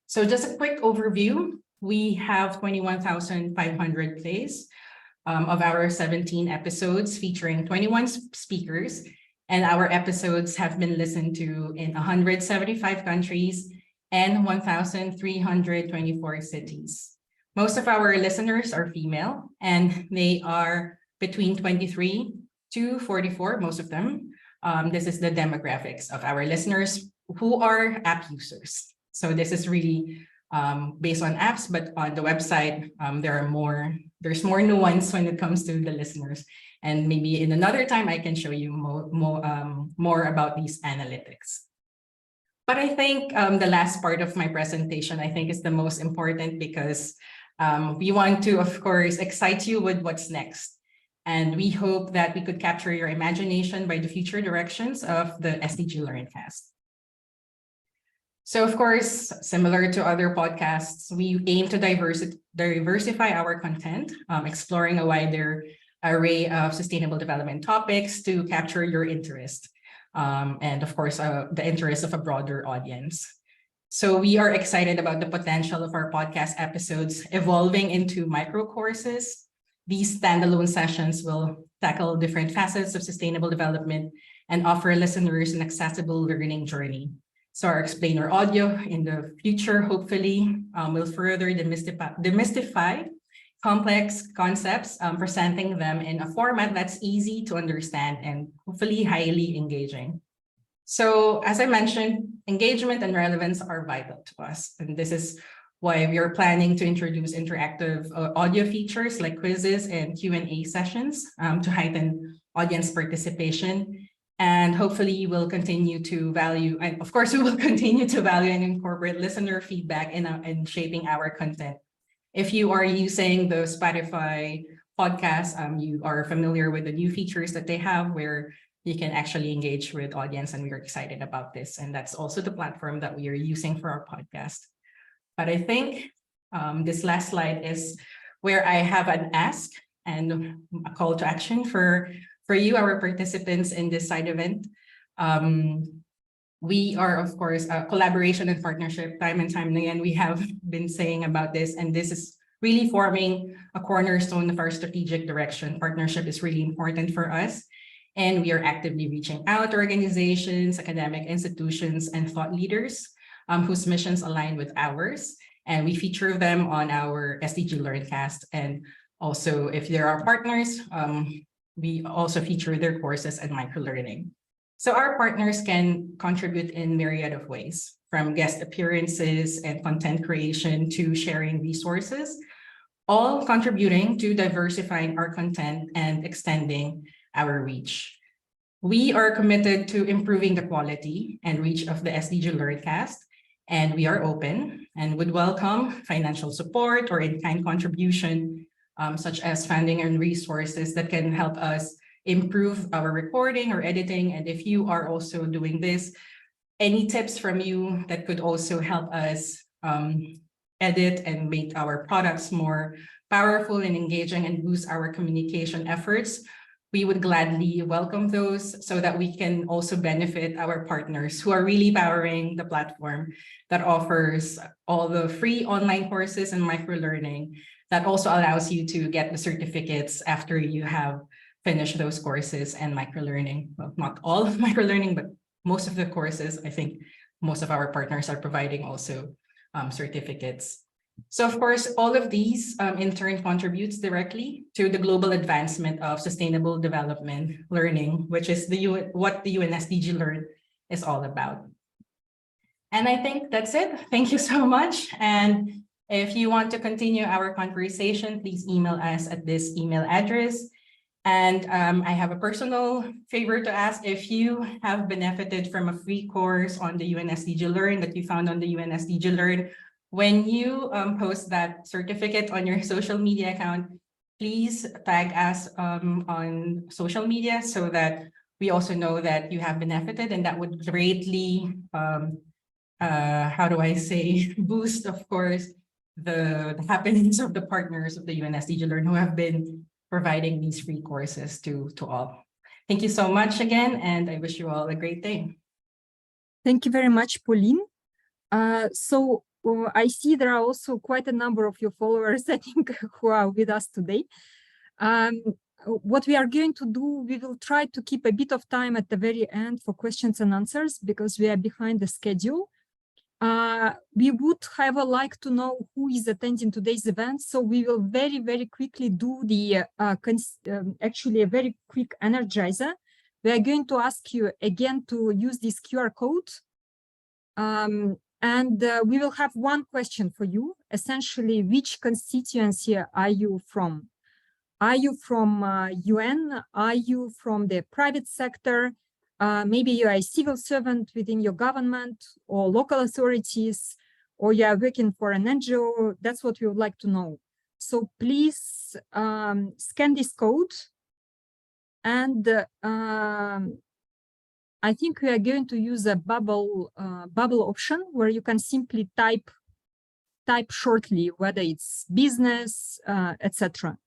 So just a quick overview. We have 21,500 plays of our 17 episodes featuring 21 speakers, and our episodes have been listened to in 175 countries and 1,324 cities. Most of our listeners are female, and they are between 23 to 44, most of them. This is the demographics of our listeners who are app users. So this is really based on apps, but on the website, there's more nuance when it comes to the listeners. And maybe in another time, I can show you more about these analytics. But I think the last part of my presentation, I think, is the most important, because we want to, of course, excite you with what's next. And we hope that we could capture your imagination by the future directions of the SDG LearnCast. So of course, similar to other podcasts, we aim to diversify our content, exploring a wider array of sustainable development topics to capture your interest. And of course, the interest of a broader audience. So we are excited about the potential of our podcast episodes evolving into micro courses. These standalone sessions will tackle different facets of sustainable development and offer listeners an accessible learning journey. So our explainer audio in the future, hopefully, will further demystify complex concepts, presenting them in a format that's easy to understand and hopefully highly engaging. So as I mentioned, engagement and relevance are vital to us. And this is why we are planning to introduce interactive audio features like quizzes and Q&A sessions to heighten audience participation. And hopefully we'll continue to value, and of course we will continue to value and incorporate listener feedback in shaping our content. If you are using the Spotify podcast, you are familiar with the new features that they have where you can actually engage with audience, and we're excited about this. And that's also the platform that we are using for our podcast. But I think this last slide is where I have an ask and a call to action for you, our participants in this side event. We are, of course, a collaboration and partnership. Time and time again, we have been saying about this, and this is really forming a cornerstone of our strategic direction. Partnership is really important for us, and we are actively reaching out to organizations, academic institutions, and thought leaders whose missions align with ours. And we feature them on our SDG LearnCast. And also, if there are partners, we also feature their courses and microlearning. So our partners can contribute in myriad of ways, from guest appearances and content creation to sharing resources, all contributing to diversifying our content and extending our reach. We are committed to improving the quality and reach of the SDG LearnCast, and we are open and would welcome financial support or in-kind contribution, such as funding and resources that can help us improve our recording or editing. And if you are also doing this, any tips from you that could also help us edit and make our products more powerful and engaging and boost our communication efforts, we would gladly welcome those so that we can also benefit our partners who are really powering the platform that offers all the free online courses and microlearning that also allows you to get the certificates after you have finished those courses and microlearning. Well, not all of microlearning, but most of the courses. I think most of our partners are providing also certificates. So of course, all of these in turn contributes directly to the global advancement of sustainable development learning, which is what the UN SDG Learn is all about. And I think that's it. Thank you so much. And if you want to continue our conversation, please email us at this email address. And I have a personal favor to ask. If you have benefited from a free course on the UN SDG Learn that you found on the UN SDG Learn, when you post that certificate on your social media account, please tag us on social media so that we also know that you have benefited, and that would greatly, how do I say, boost, of course, the happenings of the partners of the UN SDG Learn who have been providing these free courses to all. Thank you so much again, and I wish you all a great day. Thank you very much, Pauline. I see there are also quite a number of your followers, I think, who are with us today. What we are going to do, we will try to keep a bit of time at the very end for questions and answers because we are behind the schedule. We would have like to know who is attending today's event, so we will very, very quickly do the actually a very quick energizer. We are going to ask you again to use this QR code. And we will have one question for you, essentially, which constituency are you from? Are you from UN? Are you from the private sector? Maybe you are a civil servant within your government or local authorities, or you are working for an NGO. That's what we would like to know. So please scan this code. And I think we are going to use a bubble option where you can simply type shortly, whether it's business, etc.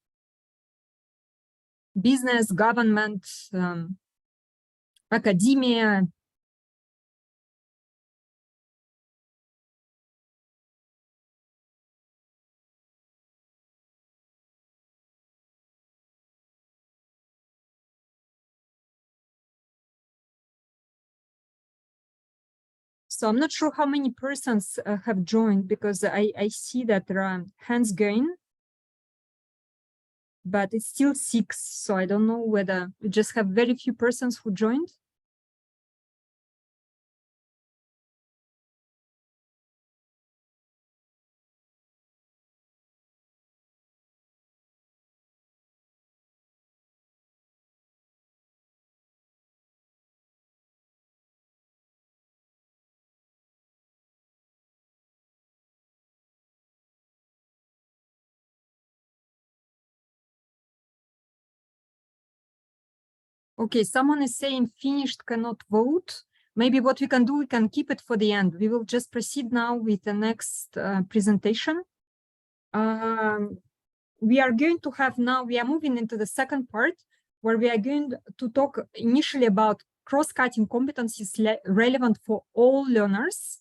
Business, government, academia. So I'm not sure how many persons have joined, because I see that there are hands going, but it's still 6. So I don't know whether we just have very few persons who joined. Okay, someone is saying finished, cannot vote. Maybe what we can do, we can keep it for the end. We will just proceed now with the next presentation. We are going to have now, we are moving into the second part, where we are going to talk initially about cross-cutting competencies relevant for all learners.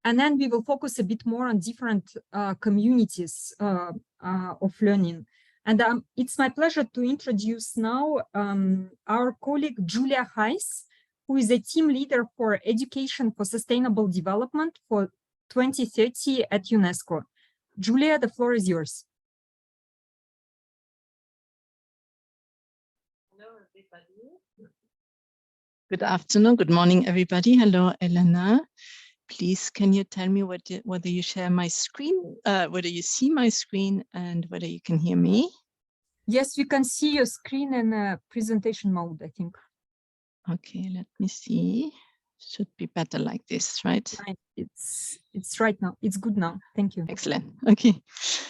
And then we will focus a bit more on different communities of learning. And it's my pleasure to introduce now our colleague, Julia Heiss, who is a team leader for Education for Sustainable Development for 2030 at UNESCO. Julia, the floor is yours. Hello, everybody. Good afternoon, good morning, everybody. Hello, Elena. Please, can you tell me whether you share my screen, whether you see my screen and whether you can hear me? Yes, we can see your screen in presentation mode, I think. Okay, let me see. Should be better like this, right? Right. It's right now. It's good now. Thank you. Excellent. Okay.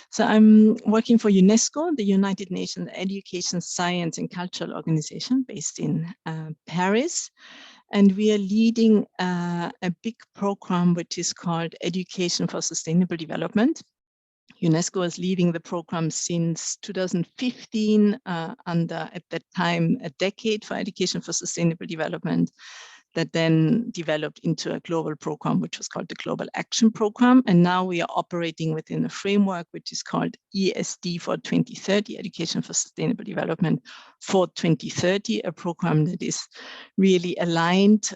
So I'm working for UNESCO, the United Nations Education, Science and Cultural Organization based in Paris. And we are leading a big program which is called Education for Sustainable Development. UNESCO is leading the program since 2015 under, at that time, a decade for education for sustainable development, that then developed into a global program, which was called the Global Action Program. And now we are operating within a framework, which is called ESD for 2030, Education for Sustainable Development for 2030, a program that is really aligned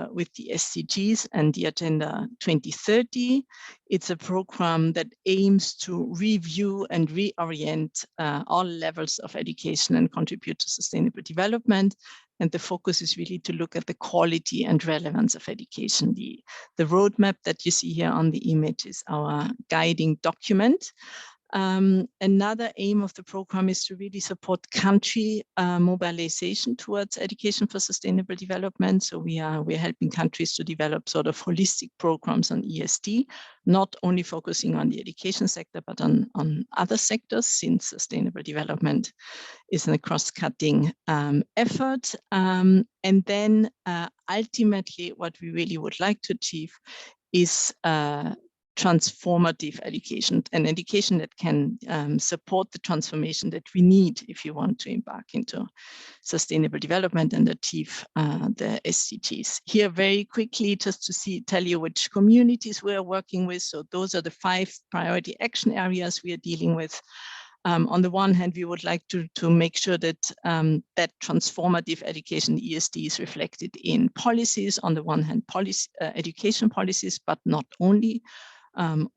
with the SDGs and the Agenda 2030. It's a program that aims to review and reorient all levels of education and contribute to sustainable development. And the focus is really to look at the quality and relevance of education. The roadmap that you see here on the image is our guiding document. Another aim of the program is to really support country mobilization towards education for sustainable development. So we're helping countries to develop sort of holistic programs on ESD, not only focusing on the education sector, but on other sectors, since sustainable development is a cross-cutting effort. And then ultimately, what we really would like to achieve is transformative education, an education that can support the transformation that we need if you want to embark into sustainable development and achieve the SDGs. Here very quickly, just to tell you which communities we are working with. So those are the 5 priority action areas we are dealing with. On the one hand, we would like to make sure that that transformative education, ESD, is reflected in policies. On the one hand, education policies, but not only.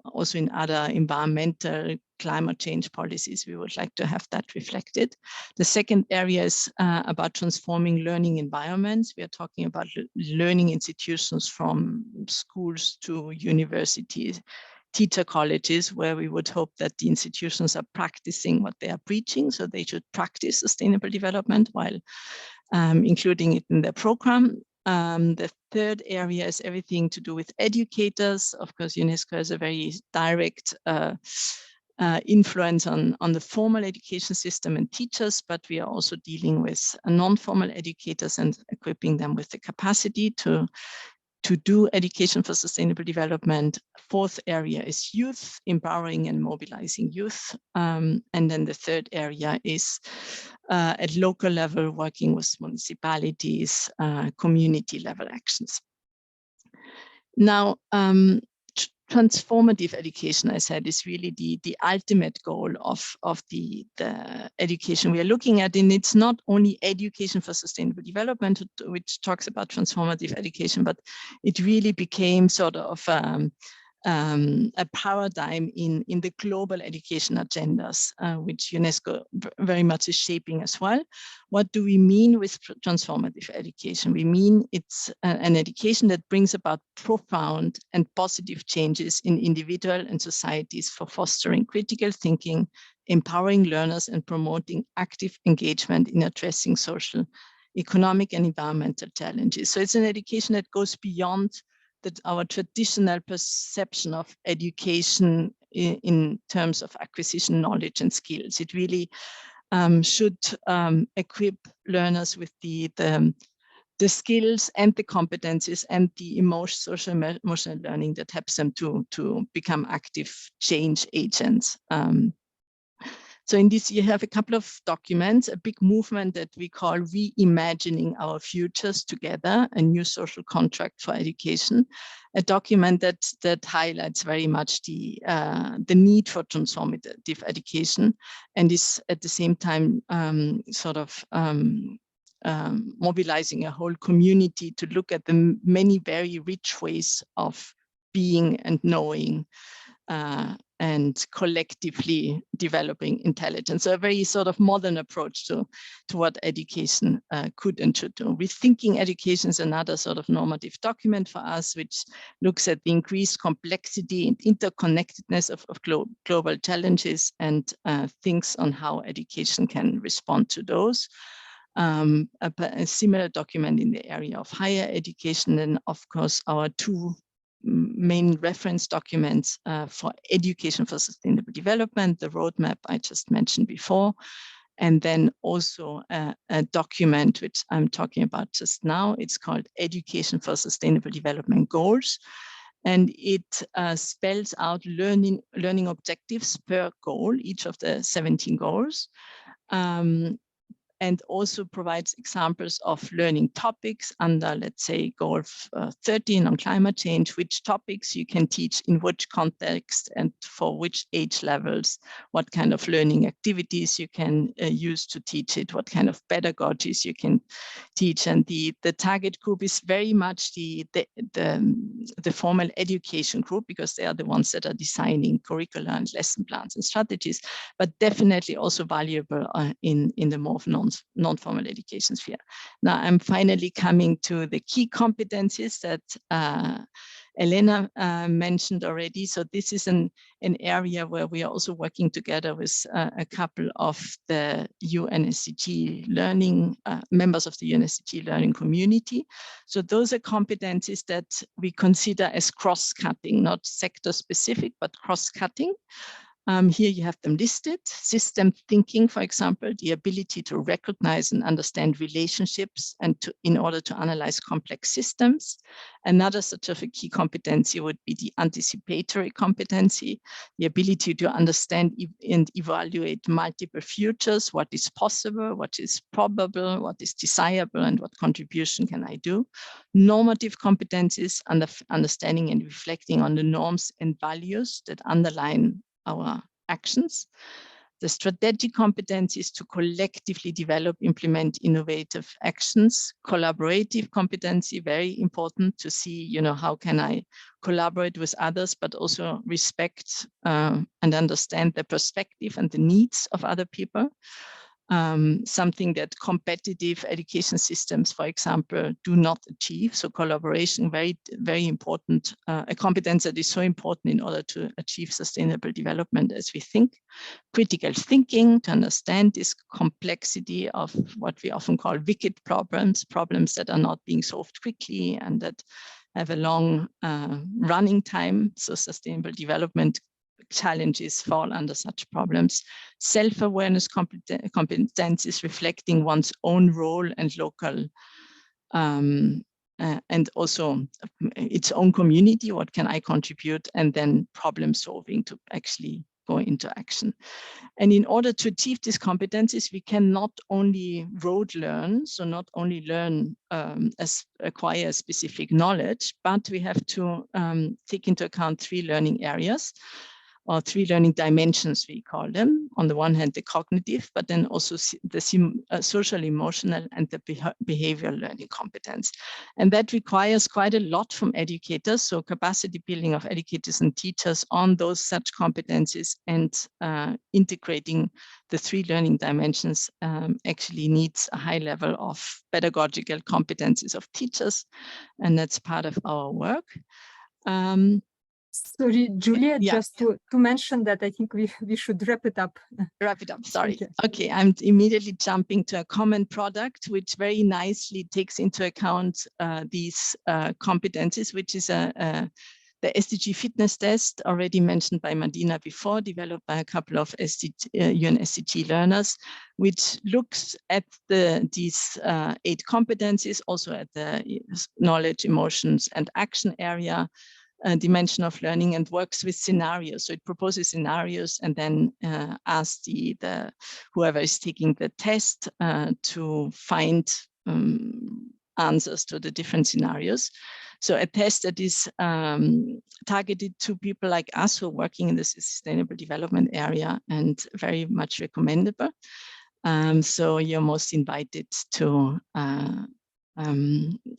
Also in other environmental, climate change policies, we would like to have that reflected. The second area is about transforming learning environments. We are talking about learning institutions from schools to universities, teacher colleges, where we would hope that the institutions are practicing what they are preaching. So they should practice sustainable development while including it in their program. The third area is everything to do with educators. Of course, UNESCO has a very direct influence on the formal education system and teachers, but we are also dealing with non-formal educators and equipping them with the capacity to do education for sustainable development. Fourth area is youth, empowering and mobilizing youth. And then the third area is at local level, working with community level actions. Now, transformative education, I said, is really the ultimate goal of the education we are looking at. And it's not only education for sustainable development, which talks about transformative education, but it really became sort of a paradigm in the global education agendas, which UNESCO very much is shaping as well. What do we mean with transformative education? We mean it's an education that brings about profound and positive changes in individual and societies for fostering critical thinking, empowering learners, and promoting active engagement in addressing social, economic, and environmental challenges. So it's an education that goes beyond our traditional perception of education in terms of acquisition, knowledge, and skills. It really should equip learners with the skills and the competencies and the social emotional learning that helps them to become active change agents. So in this, you have a couple of documents, a big movement that we call Reimagining Our Futures Together, a new social contract for education, a document that highlights very much the need for transformative education, and is at the same time mobilizing a whole community to look at the many very rich ways of being and knowing and collectively developing intelligence. So a very sort of modern approach to what education could and should do. Rethinking Education is another sort of normative document for us, which looks at the increased complexity and interconnectedness of global challenges and thinks on how education can respond to those. A similar document in the area of higher education, and of course our two main reference documents for education for sustainable development, the roadmap I just mentioned before, and then also a document which I'm talking about just now. It's called Education for Sustainable Development Goals, and it spells out learning objectives per goal, each of the 17 goals. And also provides examples of learning topics under, let's say, goal 13 on climate change, which topics you can teach in which context and for which age levels, what kind of learning activities you can use to teach it, what kind of pedagogies you can teach. And the target group is very much the formal education group, because they are the ones that are designing curricula and lesson plans and strategies, but definitely also valuable in the more non-formal education sphere. Now I'm finally coming to the key competencies that Elena mentioned already. So this is an area where we are also working together with a couple of the UN SDG learning, members of the UN SDG learning community. So those are competencies that we consider as cross-cutting, not sector specific, but cross-cutting. Here you have them listed. System thinking, for example, the ability to recognize and understand relationships and in order to analyze complex systems. Another such of a key competency would be the anticipatory competency, the ability to understand and evaluate multiple futures, what is possible, what is probable, what is desirable, and what contribution can I do. Normative competencies, understanding and reflecting on the norms and values that underline our actions. The strategic competencies to collectively develop, implement innovative actions. Collaborative competency, very important to see, how can I collaborate with others, but also respect and understand the perspective and the needs of other people. Something that competitive education systems, for example, do not achieve. So collaboration, very, very important, a competence that is so important in order to achieve sustainable development as we think. Critical thinking, to understand this complexity of what we often call wicked problems that are not being solved quickly and that have a long running time. So sustainable development challenges fall under such problems. Self-awareness competencies reflecting one's own role and local and also its own community, what can I contribute, and then problem solving to actually go into action. And in order to achieve these competencies, we can not only rote learn, so not only learn acquire specific knowledge, but we have to take into account 3 learning areas, or 3 learning dimensions, we call them. On the one hand, the cognitive, but then also the social, emotional, and the behavioral learning competence. And that requires quite a lot from educators. So capacity building of educators and teachers on those such competencies, and integrating the 3 learning dimensions actually needs a high level of pedagogical competencies of teachers. And that's part of our work. Sorry, Julia, yeah. just to mention that I think we should wrap it up. Wrap it up, sorry. Okay, I'm immediately jumping to a common product, which very nicely takes into account these competencies, which is the SDG fitness test, already mentioned by Madina before, developed by a couple of UN SDG learners, which looks at these 8 competencies, also at the knowledge, emotions, and action area, dimension of learning, and works with scenarios. So it proposes scenarios and then asks whoever is taking the test to find answers to the different scenarios. So a test that is targeted to people like us who are working in the sustainable development area, and very much recommendable. So you're most invited to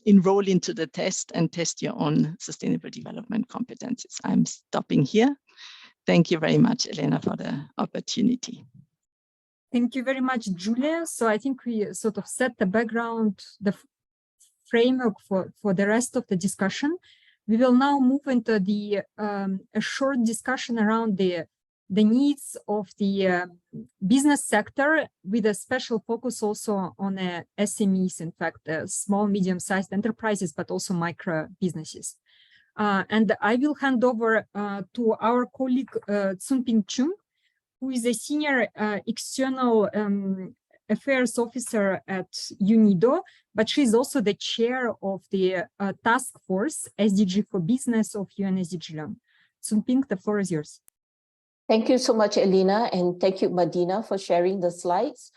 enroll into the test and test your own sustainable development competencies. I'm stopping here. Thank you very much, Elena, for the opportunity. Thank you very much, Julia. So I think we sort of set the background, the framework for the rest of the discussion. We will now move into a short discussion around the needs of the business sector, with a special focus also on SMEs, in fact, small, medium-sized enterprises, but also micro businesses. And I will hand over to our colleague Tsunping Chung, who is a senior external affairs officer at UNIDO, but she's also the chair of the task force SDG for Business of UN SDG Learn. Tsunping, the floor is yours. Thank you so much, Elena, and thank you, Madina, for sharing the slides.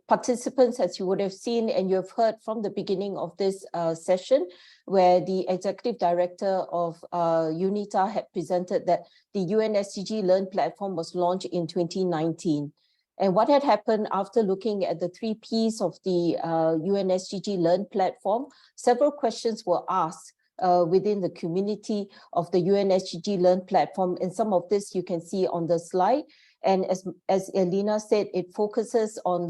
Participants, as you would have seen and you have heard from the beginning of this session, where the executive director of UNITA had presented that the UN SDG Learn platform was launched in 2019. And what had happened after looking at the 3 Ps of the UN SDG Learn platform, several questions were asked within the community of the UN SDG Learn platform. And some of this you can see on the slide. And as Elena said, it focuses on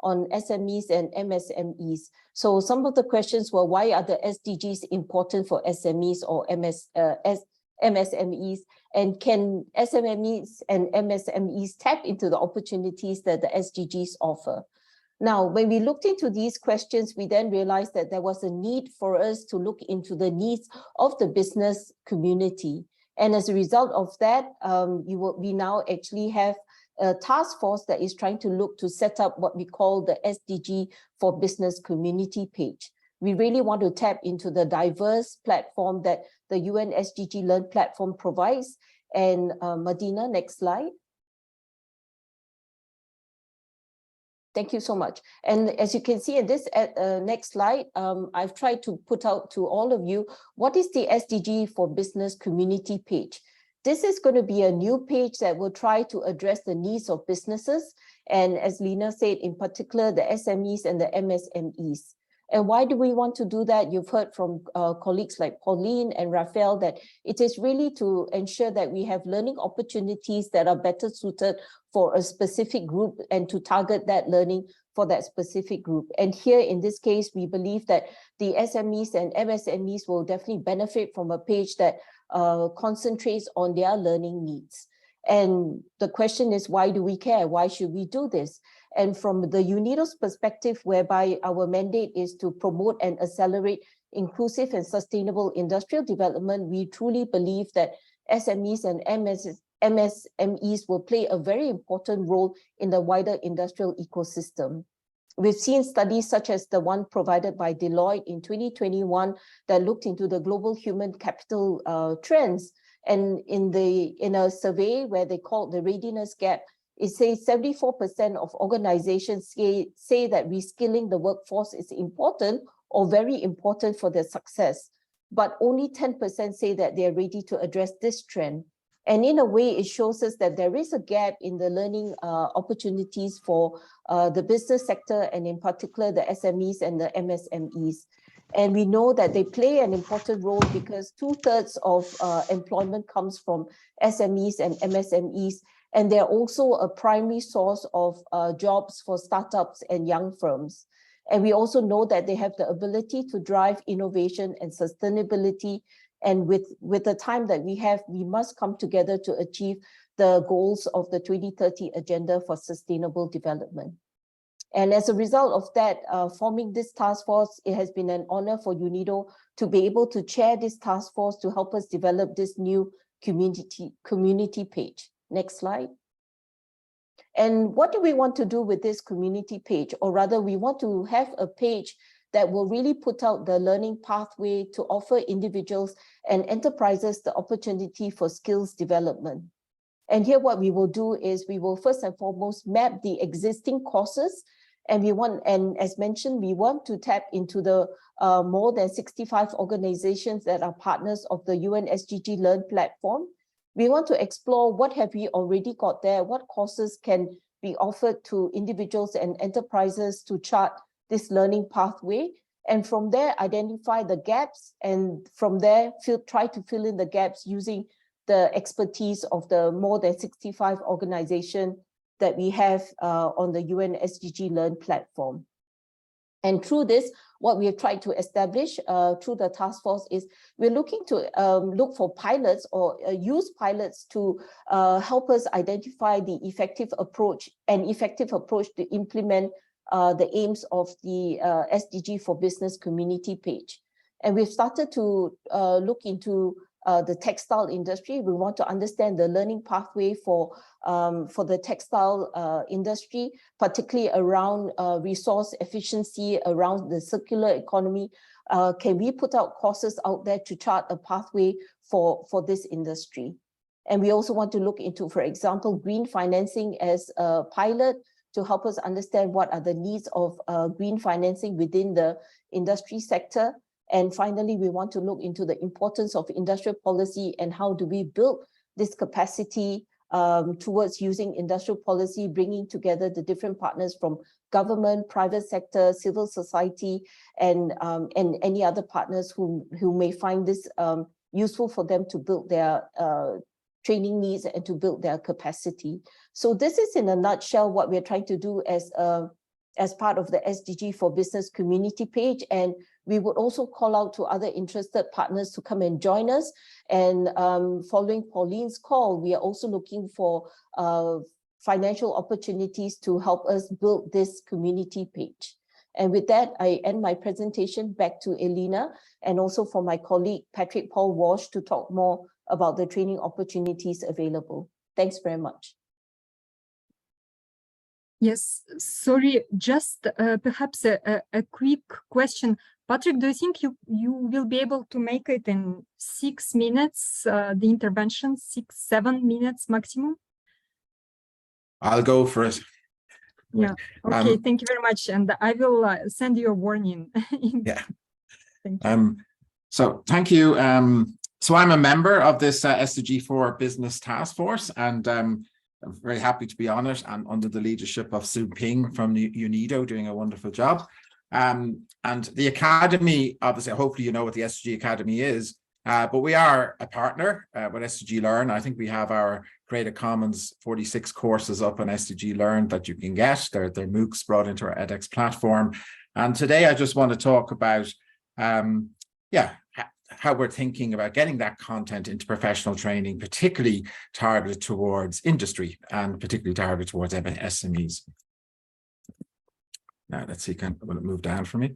SMEs and MSMEs. So some of the questions were, why are the SDGs important for SMEs or MSMEs? And can SMMEs and MSMEs tap into the opportunities that the SDGs offer? Now, when we looked into these questions, we then realized that there was a need for us to look into the needs of the business community. And as a result of that, we now actually have a task force that is trying to look to set up what we call the SDG for Business community page. We really want to tap into the diverse platform that the UN SDG Learn platform provides. And Madina, next slide. Thank you so much. And as you can see in this next slide, I've tried to put out to all of you, what is the SDG for Business community page? This is going to be a new page that will try to address the needs of businesses. And as Lena said, in particular, the SMEs and the MSMEs. And why do we want to do that? You've heard from colleagues like Pauline and Raphael that it is really to ensure that we have learning opportunities that are better suited for a specific group and to target that learning for that specific group. And here in this case, we believe that the SMEs and MSMEs will definitely benefit from a page that concentrates on their learning needs. And the question is, why do we care? Why should we do this? And from the UNIDO's perspective, whereby our mandate is to promote and accelerate inclusive and sustainable industrial development, we truly believe that SMEs and MSMEs will play a very important role in the wider industrial ecosystem. We've seen studies such as the one provided by Deloitte in 2021 that looked into the global human capital trends. And in a survey where they called the readiness gap, it says 74% of organizations say that reskilling the workforce is important or very important for their success. But only 10% say that they're ready to address this trend. And in a way, it shows us that there is a gap in the learning opportunities for the business sector, and in particular, the SMEs and the MSMEs. And we know that they play an important role because 2/3 of employment comes from SMEs and MSMEs, and they're also a primary source of jobs for startups and young firms. And we also know that they have the ability to drive innovation and sustainability. And with the time that we have, we must come together to achieve the goals of the 2030 Agenda for Sustainable Development. And as a result of that, forming this task force, it has been an honor for UNIDO to be able to chair this task force to help us develop this new community page. Next slide. And what do we want to do with this community page? Or rather, we want to have a page that will really put out the learning pathway to offer individuals and enterprises the opportunity for skills development. And here what we will do is we will first and foremost map the existing courses. And as mentioned, we want to tap into the more than 65 organizations that are partners of the UN SDG Learn platform. We want to explore what have we already got there, what courses can be offered to individuals and enterprises to chart this learning pathway. And from there, identify the gaps, and from there, try to fill in the gaps using the expertise of the more than 65 organizations that we have on the UN SDG Learn platform. And through this, what we have tried to establish through the task force is we're looking to look for pilots or use pilots to help us identify the effective approach to implement the aims of the SDG for Business community page. And we've started to look into the textile industry. We want to understand the learning pathway for the textile industry, particularly around resource efficiency, around the circular economy. Can we put out courses out there to chart a pathway for this industry? And we also want to look into, for example, green financing as a pilot to help us understand what are the needs of green financing within the industry sector. And finally, we want to look into the importance of industrial policy and how do we build this capacity towards using industrial policy, bringing together the different partners from government, private sector, civil society, and any other partners who may find this useful for them to build their training needs and to build their capacity. So this is in a nutshell what we're trying to do as part of the SDG for Business community page. And we would also call out to other interested partners to come and join us. And following Pauline's call, we are also looking for financial opportunities to help us build this community page. And with that, I end my presentation back to Elena, and also for my colleague, Patrick Paul Walsh, to talk more about the training opportunities available. Thanks very much. Yes, sorry, just perhaps a quick question. Patrick, do you think you will be able to make it in 6 minutes, the intervention, 6-7 minutes maximum? I'll go for it. Yeah, okay, thank you very much. And I will send you a warning. Yeah. Thank you. So thank you. So I'm a member of this SDG for Business Task Force, and I'm very happy to be on it and under the leadership of Sue Ping from UNIDO, doing a wonderful job. And the Academy, obviously, hopefully you know what the SDG Academy is, but we are a partner with SDG Learn. I think we have our Creative Commons 46 courses up on SDG Learn that you can get. They're MOOCs brought into our edX platform. And today I just want to talk about, how we're thinking about getting that content into professional training, particularly targeted towards industry and particularly targeted towards SMEs. Now, let's see, will it move down for me?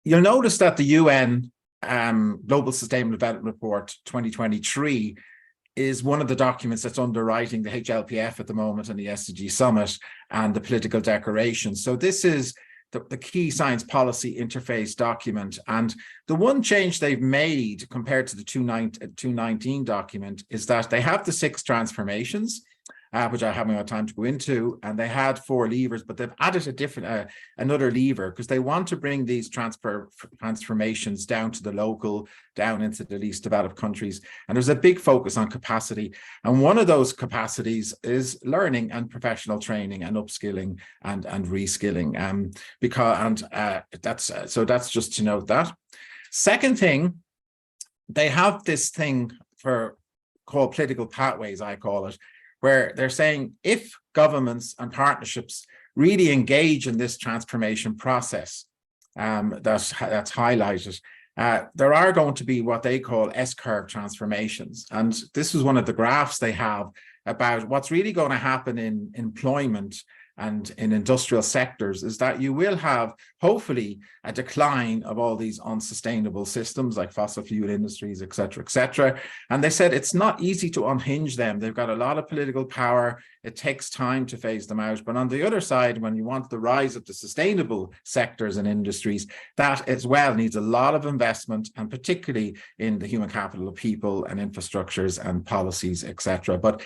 You'll notice that the UN Global Sustainable Development Report 2023 is one of the documents that's underwriting the HLPF at the moment and the SDG Summit and the political declaration. So this is the key science policy interface document. And the one change they've made compared to the 2019 document is that they have the 6 transformations, which I haven't got time to go into, and they had 4 levers, but they've added a different, another lever, because they want to bring these transformations down to the local, down into the least developed countries. And there's a big focus on capacity. And one of those capacities is learning and professional training and upskilling and reskilling. That's just to note that. Second thing, they have this thing called political pathways, I call it, where they're saying if governments and partnerships really engage in this transformation process that's highlighted, there are going to be what they call S-curve transformations. And this is one of the graphs they have about what's really going to happen in employment and in industrial sectors, is that you will have, hopefully, a decline of all these unsustainable systems like fossil fuel industries, et cetera, and they said it's not easy to unhinge them. They've got a lot of political power. It takes time to phase them out. But on the other side, when you want the rise of the sustainable sectors and industries, that as well needs a lot of investment, and particularly in the human capital of people and infrastructures and policies, et cetera. But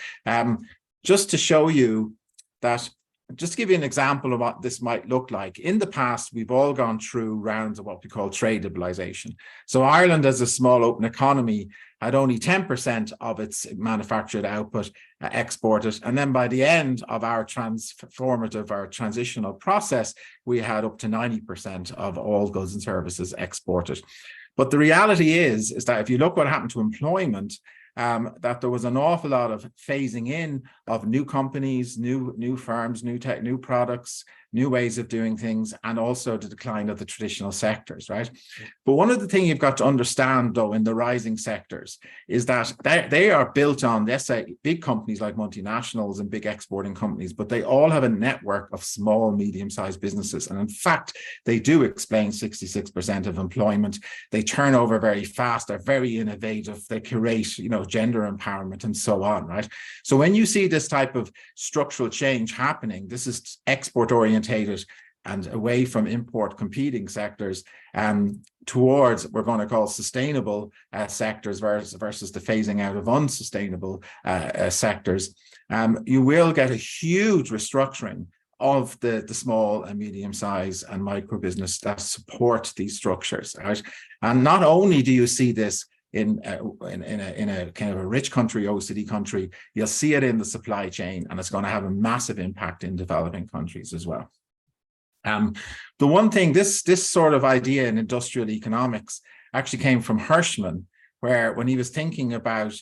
just to show you that, just to give you an example of what this might look like. In the past, we've all gone through rounds of what we call trade liberalisation. So Ireland, as a small open economy, had only 10% of its manufactured output exported. And then by the end of our transitional process, we had up to 90% of all goods and services exported. But the reality is that if you look what happened to employment, that there was an awful lot of phasing in of new companies, new firms, new tech, new products, new ways of doing things, and also the decline of the traditional sectors, right? But one of the things you've got to understand, though, in the rising sectors is that they are built on, let's say, big companies like multinationals and big exporting companies, but they all have a network of small, medium-sized businesses. And in fact, they do explain 66% of employment. They turn over very fast. They're very innovative. They curate, gender empowerment and so on, right? So when you see this type of structural change happening, this is export oriented and away from import competing sectors towards we're going to call sustainable sectors versus the phasing out of unsustainable sectors, you will get a huge restructuring of the small and medium size and micro business that support these structures, right? And not only do you see this in a kind of a rich country, OECD country, you'll see it in the supply chain, and it's going to have a massive impact in developing countries as well. The one thing, this sort of idea in industrial economics actually came from Hirschman, where when he was thinking about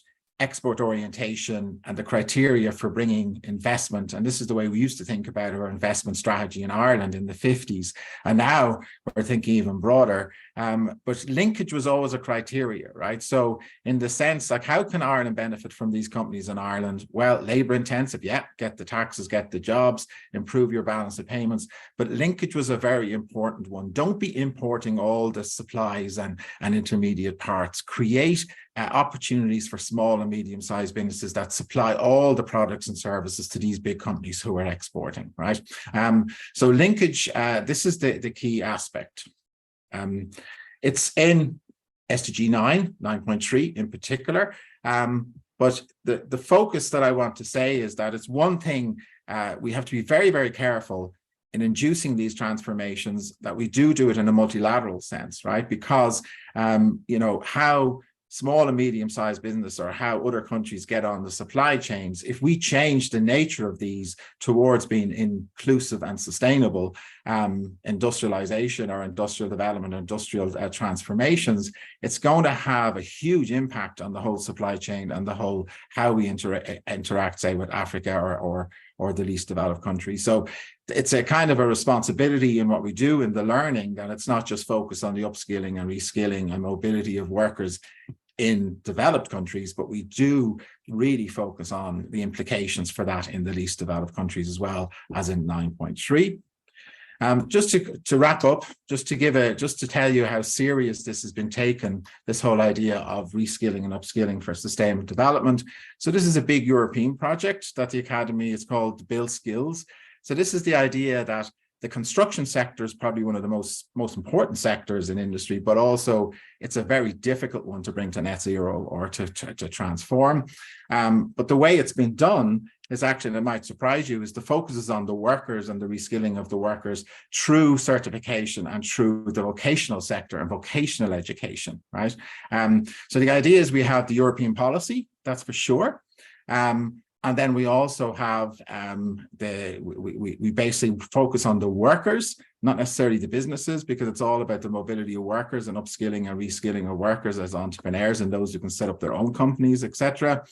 export orientation and the criteria for bringing investment, and this is the way we used to think about our investment strategy in Ireland in the 50s, and now we're thinking even broader, but linkage was always a criteria, right? So in the sense, like, how can Ireland benefit from these companies in Ireland? Well, labor intensive, yeah, get the taxes, get the jobs, improve your balance of payments, but linkage was a very important one. Don't be importing all the supplies and intermediate parts. Create opportunities for small and medium-sized businesses that supply all the products and services to these big companies who are exporting, right? So linkage, this is the key aspect. It's in SDG 9.3 in particular, but the focus that I want to say is that it's one thing, we have to be very, very careful in inducing these transformations, that we do it in a multilateral sense, right? Because, how small and medium-sized business or how other countries get on the supply chains, if we change the nature of these towards being inclusive and sustainable, industrialization or industrial development, industrial transformations, it's going to have a huge impact on the whole supply chain and the whole how we interact, say, with Africa or the least developed countries. So it's a kind of a responsibility in what we do in the learning, that it's not just focused on the upskilling and reskilling and mobility of workers in developed countries, but we do really focus on the implications for that in the least developed countries as well, as in 9.3. Just to wrap up, just to tell you how serious this has been taken, this whole idea of reskilling and upskilling for sustainable development. So this is a big European project that the Academy is called Build Skills. So this is the idea that the construction sector is probably one of the most important sectors in industry, but also it's a very difficult one to bring to net zero or to transform. But the way it's been done is actually, and it might surprise you, is the focus is on the workers and the reskilling of the workers through certification and through the vocational sector and vocational education, right? So the idea is we have the European policy, that's for sure. And then we also have we basically focus on the workers, not necessarily the businesses, because it's all about the mobility of workers and upskilling and reskilling of workers as entrepreneurs and those who can set up their own companies, etc.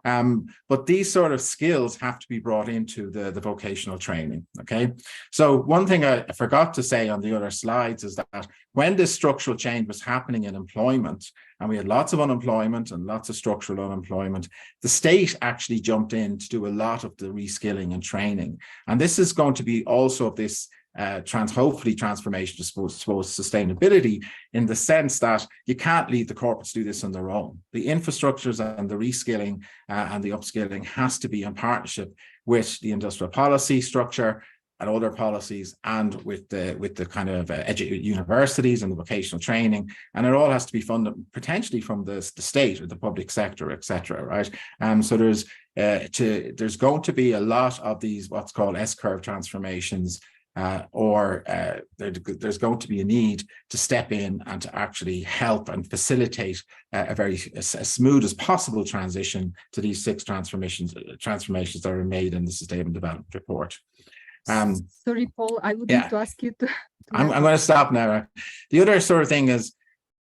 But these sort of skills have to be brought into the vocational training, okay? So one thing I forgot to say on the other slides is that when this structural change was happening in employment, and we had lots of unemployment and lots of structural unemployment, the state actually jumped in to do a lot of the reskilling and training. And this is going to be also this hopefully transformation to suppose sustainability, in the sense that you can't leave the corporates do this on their own. The infrastructures and the reskilling and the upskilling has to be in partnership with the industrial policy structure and other policies, and with the kind of universities and the vocational training, and it all has to be funded potentially from the state or the public sector, etc. Right? So there's going to be a lot of these what's called S-curve transformations. There's going to be a need to step in and to actually help and facilitate as smooth as possible transition to these 6 transformations that are made in the Sustainable Development Report. Sorry, Paul, I would need to ask you to I'm going to stop now. The other sort of thing is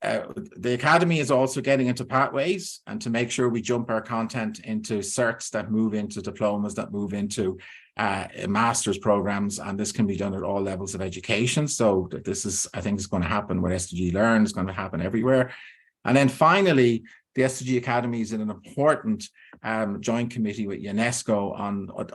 the Academy is also getting into pathways, and to make sure we jump our content into certs that move into diplomas, that move into master's programs, and this can be done at all levels of education. So this is, I think, is going to happen where SDG Learn is going to happen everywhere. And then finally, the SDG Academy is in an important joint committee with UNESCO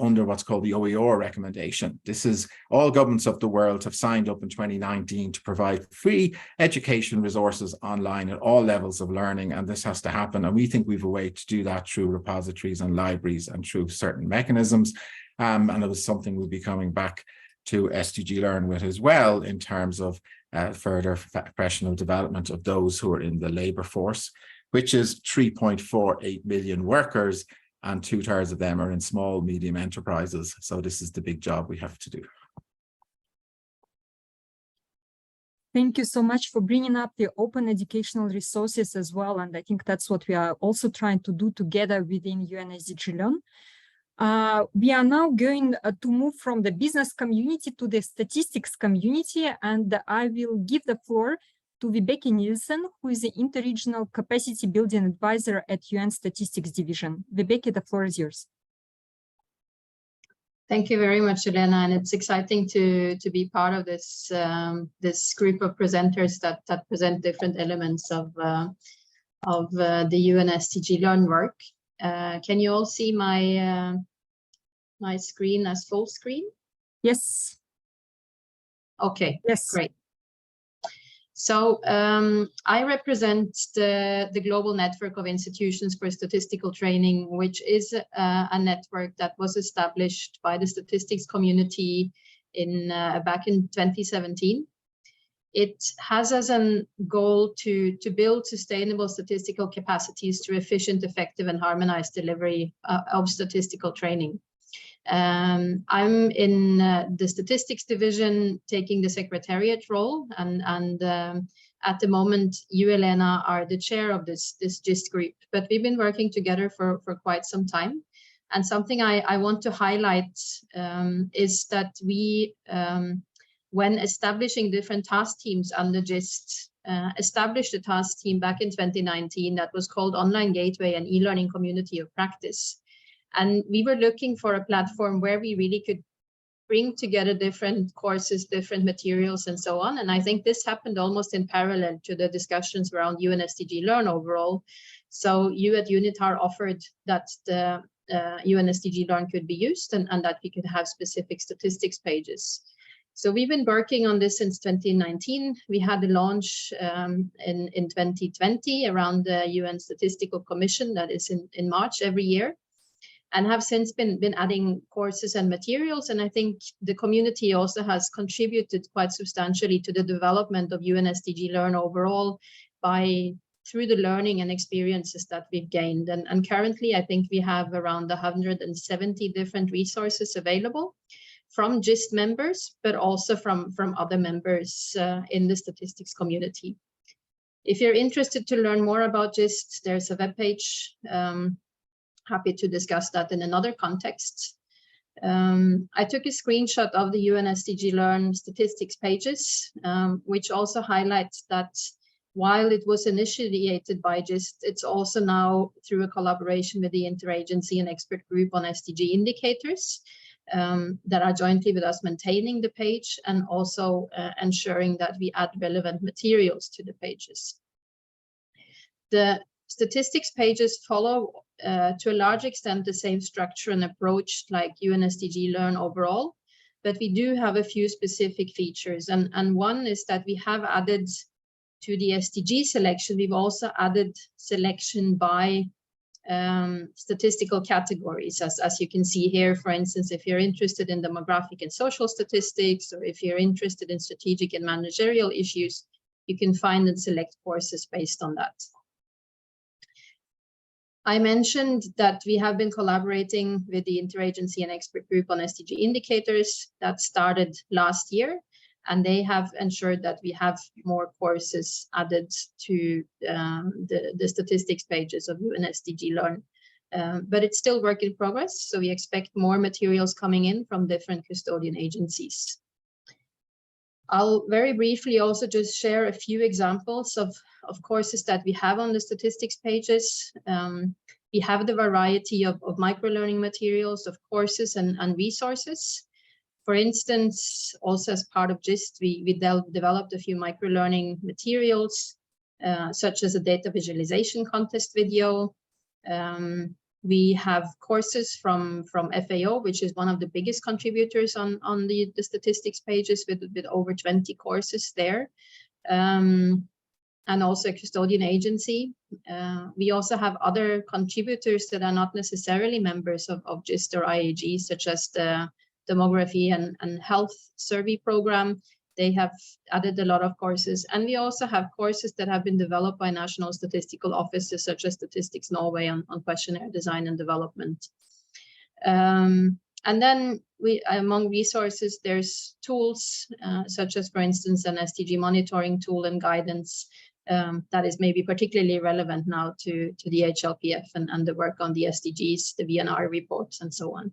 under what's called the OER recommendation. This is all governments of the world have signed up in 2019 to provide free education resources online at all levels of learning, and this has to happen. And we think we've a way to do that through repositories and libraries and through certain mechanisms. And it was something we'll be coming back to SDG Learn with as well, in terms of further professional development of those who are in the labour force, which is 3.48 million workers, and 2/3 of them are in small, medium enterprises. So this is the big job we have to do. Thank you so much for bringing up the open educational resources as well. And I think that's what we are also trying to do together within UN SDG Learn. We are now going to move from the business community to the statistics community, and I will give the floor to Vibeke Nielsen, who is the Interregional Capacity Building Advisor at UN Statistics Division. Vibeke, the floor is yours. Thank you very much, Elena, and it's exciting to be part of this this group of presenters that present different elements of the UN SDG Learn work. Can you all see my my screen as full screen? Yes. Okay. Yes. Great. So I represent the Global Network of Institutions for Statistical Training, which is a network that was established by the statistics community in back in 2017. It has as a goal to build sustainable statistical capacities through efficient, effective, and harmonized delivery of statistical training. I'm in the statistics division, taking the secretariat role, and at the moment, you, Elena, are the chair of this GIST group. But we've been working together for quite some time. And something I want to highlight is that we, when establishing different task teams under GIST, established a task team back in 2019 that was called Online Gateway and E-Learning Community of Practice. And we were looking for a platform where we really could bring together different courses, different materials, and so on. And I think this happened almost in parallel to the discussions around UN SDG Learn overall. So you at UNITAR offered that the UN SDG Learn could be used, and that we could have specific statistics pages. So we've been working on this since 2019. We had a launch in 2020 around the UN Statistical Commission that is in March every year. and have since been adding courses and materials. And I think the community also has contributed quite substantially to the development of UN SDG Learn overall through the learning and experiences that we've gained. And currently, I think we have around 170 different resources available from GIST members, but also from other members in the statistics community. If you're interested to learn more about GIST, there's a webpage. Happy to discuss that in another context. I took a screenshot of the UN SDG Learn statistics pages, which also highlights that while it was initiated by GIST, it's also now through a collaboration with the interagency and expert group on SDG indicators that are jointly with us maintaining the page and also ensuring that we add relevant materials to the pages. The statistics pages follow to a large extent the same structure and approach like UN SDG Learn overall, but we do have a few specific features. And one is that we have added to the SDG selection, we've also added selection by statistical categories, as you can see here. For instance, if you're interested in demographic and social statistics, or if you're interested in strategic and managerial issues, you can find and select courses based on that. I mentioned that we have been collaborating with the interagency and expert group on SDG indicators. That started last year, and they have ensured that we have more courses added to the statistics pages of UN SDG Learn. But it's still work in progress, so we expect more materials coming in from different custodian agencies. I'll very briefly also just share a few examples of courses that we have on the statistics pages. We have the variety of microlearning materials, of courses and resources. For instance, also as part of GIST, we developed a few microlearning materials, such as a data visualization contest video. We have courses from FAO, which is one of the biggest contributors on the statistics pages with over 20 courses there. And also a custodian agency. We also have other contributors that are not necessarily members of GIST or IAG, such as the Demography and Health Survey Program. They have added a lot of courses. And we also have courses that have been developed by national statistical offices, such as Statistics Norway on questionnaire design and development. And then among resources, there's tools, such as, for instance, an SDG monitoring tool and guidance that is maybe particularly relevant now to the HLPF and the work on the SDGs, the VNR reports, and so on.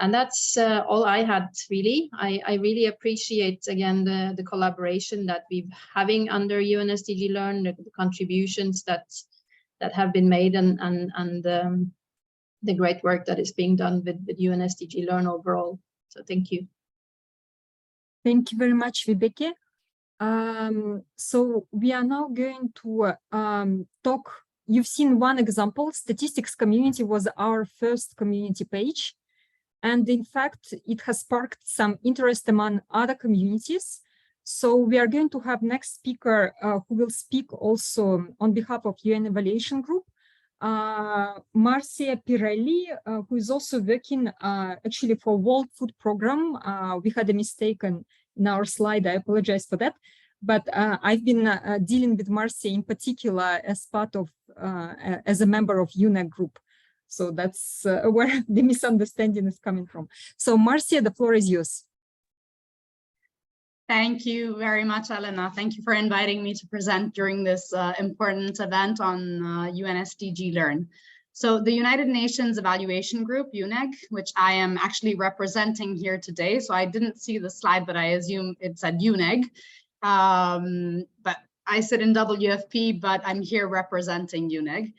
And that's all I had, really. I really appreciate, again, the collaboration that we're having under UN SDG Learn, the contributions that have been made, and the great work that is being done with UN SDG Learn overall. So thank you. Thank you very much, Vibeke. So we are now going to talk. You've seen one example. Statistics community was our first community page. And in fact, it has sparked some interest among other communities. So we are going to have next speaker who will speak also on behalf of UN Evaluation Group, Marcia Pirelli, who is also working actually for World Food Program. We had a mistake in our slide. I apologize for that. But I've been dealing with Marcia in particular as part of, as a member of UNEG group. So that's where the misunderstanding is coming from. So Marcia, the floor is yours. Thank you very much, Elena. Thank you for inviting me to present during this important event on UN SDG Learn. So the United Nations Evaluation Group, UNEG, which I am actually representing here today. So I didn't see the slide, but I assume it said UNEG. But I sit in WFP, but I'm here representing UNEG.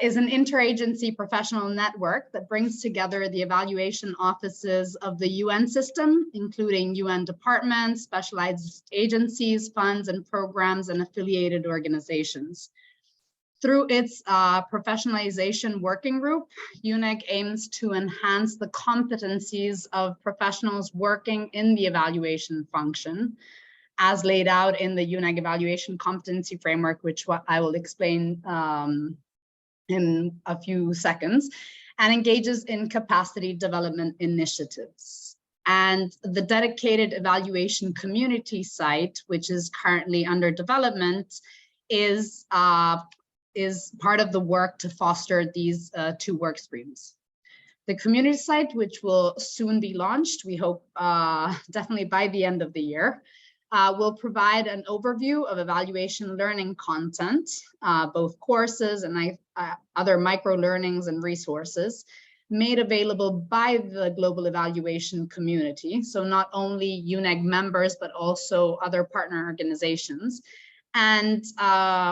Is an interagency professional network that brings together the evaluation offices of the UN system, including UN departments, specialized agencies, funds and programs, and affiliated organizations. Through its professionalization working group, UNEG aims to enhance the competencies of professionals working in the evaluation function, as laid out in the UNEG Evaluation Competency Framework, which I will explain in a few seconds, and engages in capacity development initiatives. And the dedicated evaluation community site, which is currently under development, is part of the work to foster these two work streams. The community site, which will soon be launched, we hope definitely by the end of the year, will provide an overview of evaluation learning content, both courses and other micro learnings and resources made available by the global evaluation community. So not only UNEG members, but also other partner organizations, and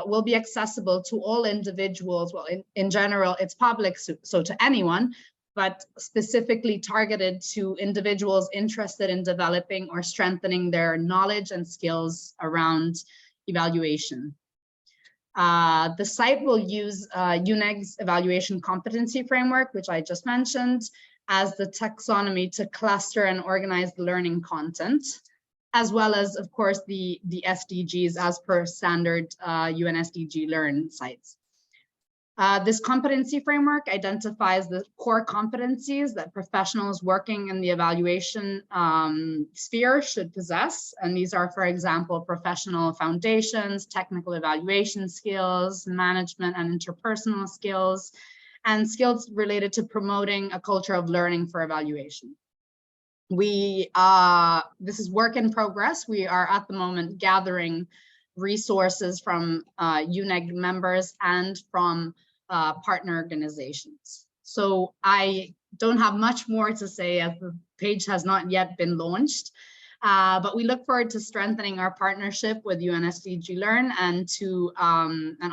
will be accessible to all individuals. Well, in general, it's public, so to anyone, but specifically targeted to individuals interested in developing or strengthening their knowledge and skills around evaluation. The site will use UNEG's evaluation competency framework, which I just mentioned, as the taxonomy to cluster and organize the learning content, as well as, of course, the SDGs as per standard UN SDG Learn sites. This competency framework identifies the core competencies that professionals working in the evaluation sphere should possess. And these are, for example, professional foundations, technical evaluation skills, management and interpersonal skills, and skills related to promoting a culture of learning for evaluation. This is work in progress. We are at the moment gathering resources from UNEG members and from partner organizations. So I don't have much more to say as the page has not yet been launched, but we look forward to strengthening our partnership with UN SDG Learn, and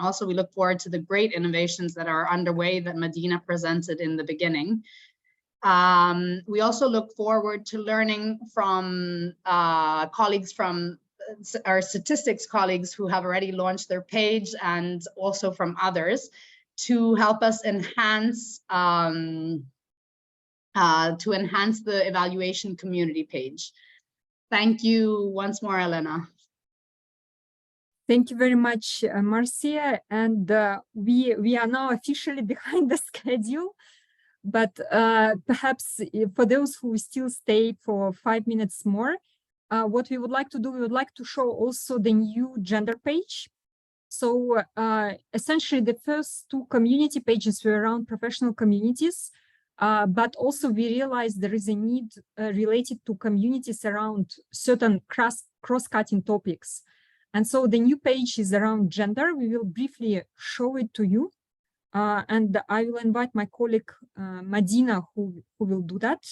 also we look forward to the great innovations that are underway that Medina presented in the beginning. We also look forward to learning from colleagues from our statistics colleagues who have already launched their page, and also from others, to help us enhance the evaluation community page. Thank you once more, Elena. Thank you very much, Marcia. And we are now officially behind the schedule, but perhaps for those who still stay for 5 minutes more, what we would like to do, we would like to show also the new gender page. So essentially the first two community pages were around professional communities, but also we realized there is a need related to communities around certain cross-cutting topics. And so the new page is around gender. We will briefly show it to you. And I will invite my colleague Medina, who will do that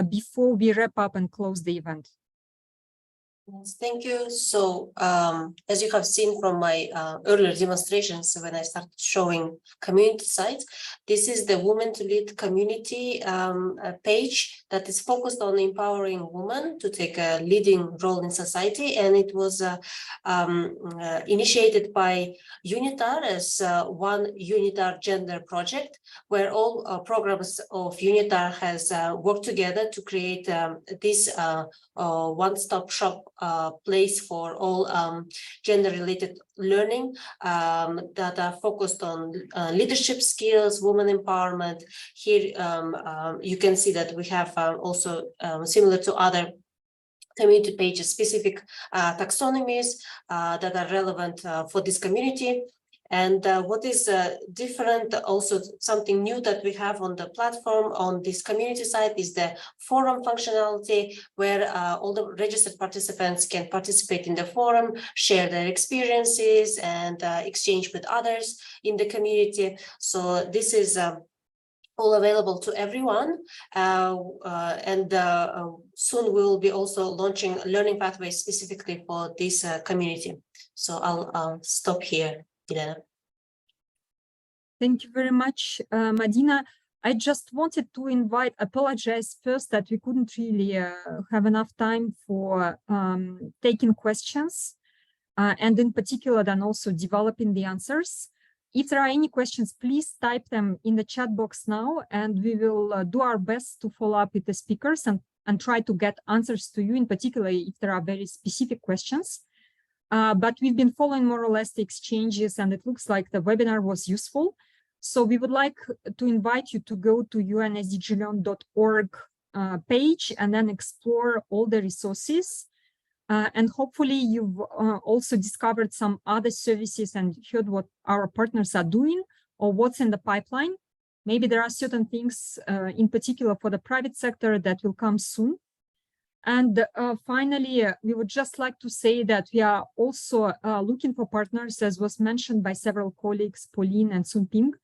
before we wrap up and close the event. Yes, thank you. So as you have seen from my earlier demonstrations, when I started showing community sites, this is the Women to Lead community page that is focused on empowering women to take a leading role in society. And it was initiated by UNITAR as one UNITAR gender project, where all programs of UNITAR has worked together to create this one-stop shop place for all gender-related learning that are focused on leadership skills, women empowerment. Here you can see that we have also similar to other community pages, specific taxonomies that are relevant for this community. And what is different, also something new that we have on the platform on this community site, is the forum functionality, where all the registered participants can participate in the forum, share their experiences, and exchange with others in the community. So this is all available to everyone. Soon we will be also launching learning pathways specifically for this community. So I'll stop here. Elena. Thank you very much, Medina. I just wanted to apologize first that we couldn't really have enough time for taking questions, and in particular then also developing the answers. If there are any questions, please type them in the chat box now, and we will do our best to follow up with the speakers and try to get answers to you, in particular if there are very specific questions. But we've been following more or less the exchanges, and it looks like the webinar was useful. So we would like to invite you to go to unsdglearn.org page and then explore all the resources. And hopefully you've also discovered some other services and heard what our partners are doing or what's in the pipeline. Maybe there are certain things in particular for the private sector that will come soon. And finally, we would just like to say that we are also looking for partners, as was mentioned by several colleagues, Pauline and Sun-Ping,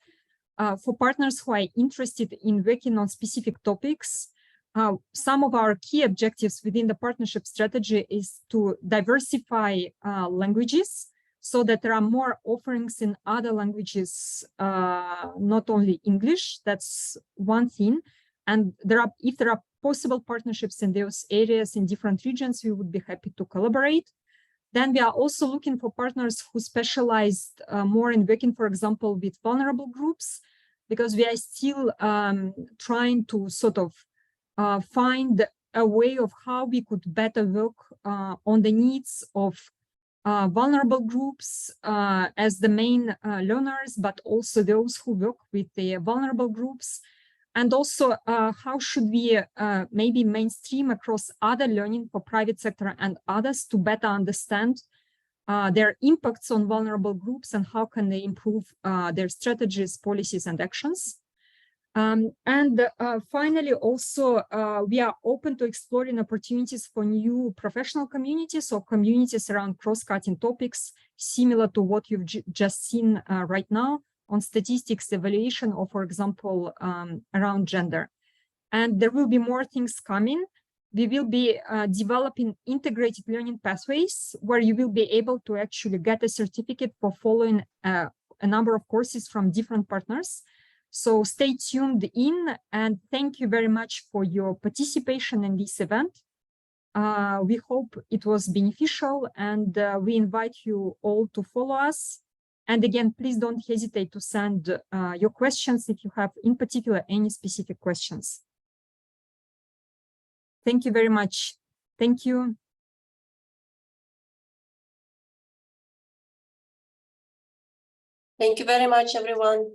for partners who are interested in working on specific topics. Some of our key objectives within the partnership strategy is to diversify languages so that there are more offerings in other languages, not only English. That's one thing. And if there are possible partnerships in those areas in different regions, we would be happy to collaborate. Then we are also looking for partners who specialize more in working, for example, with vulnerable groups, because we are still trying to sort of find a way of how we could better work on the needs of vulnerable groups as the main learners, but also those who work with the vulnerable groups. And also, how should we maybe mainstream across other learning for private sector and others to better understand their impacts on vulnerable groups and how can they improve their strategies, policies, and actions. Finally, also, we are open to exploring opportunities for new professional communities or communities around cross-cutting topics, similar to what you've just seen right now on statistics evaluation or, for example, around gender. And there will be more things coming. We will be developing integrated learning pathways where you will be able to actually get a certificate for following a number of courses from different partners. So stay tuned in, and thank you very much for your participation in this event. We hope it was beneficial, and we invite you all to follow us. And again, please don't hesitate to send your questions if you have, in particular, any specific questions. Thank you very much. Thank you. Thank you very much, everyone.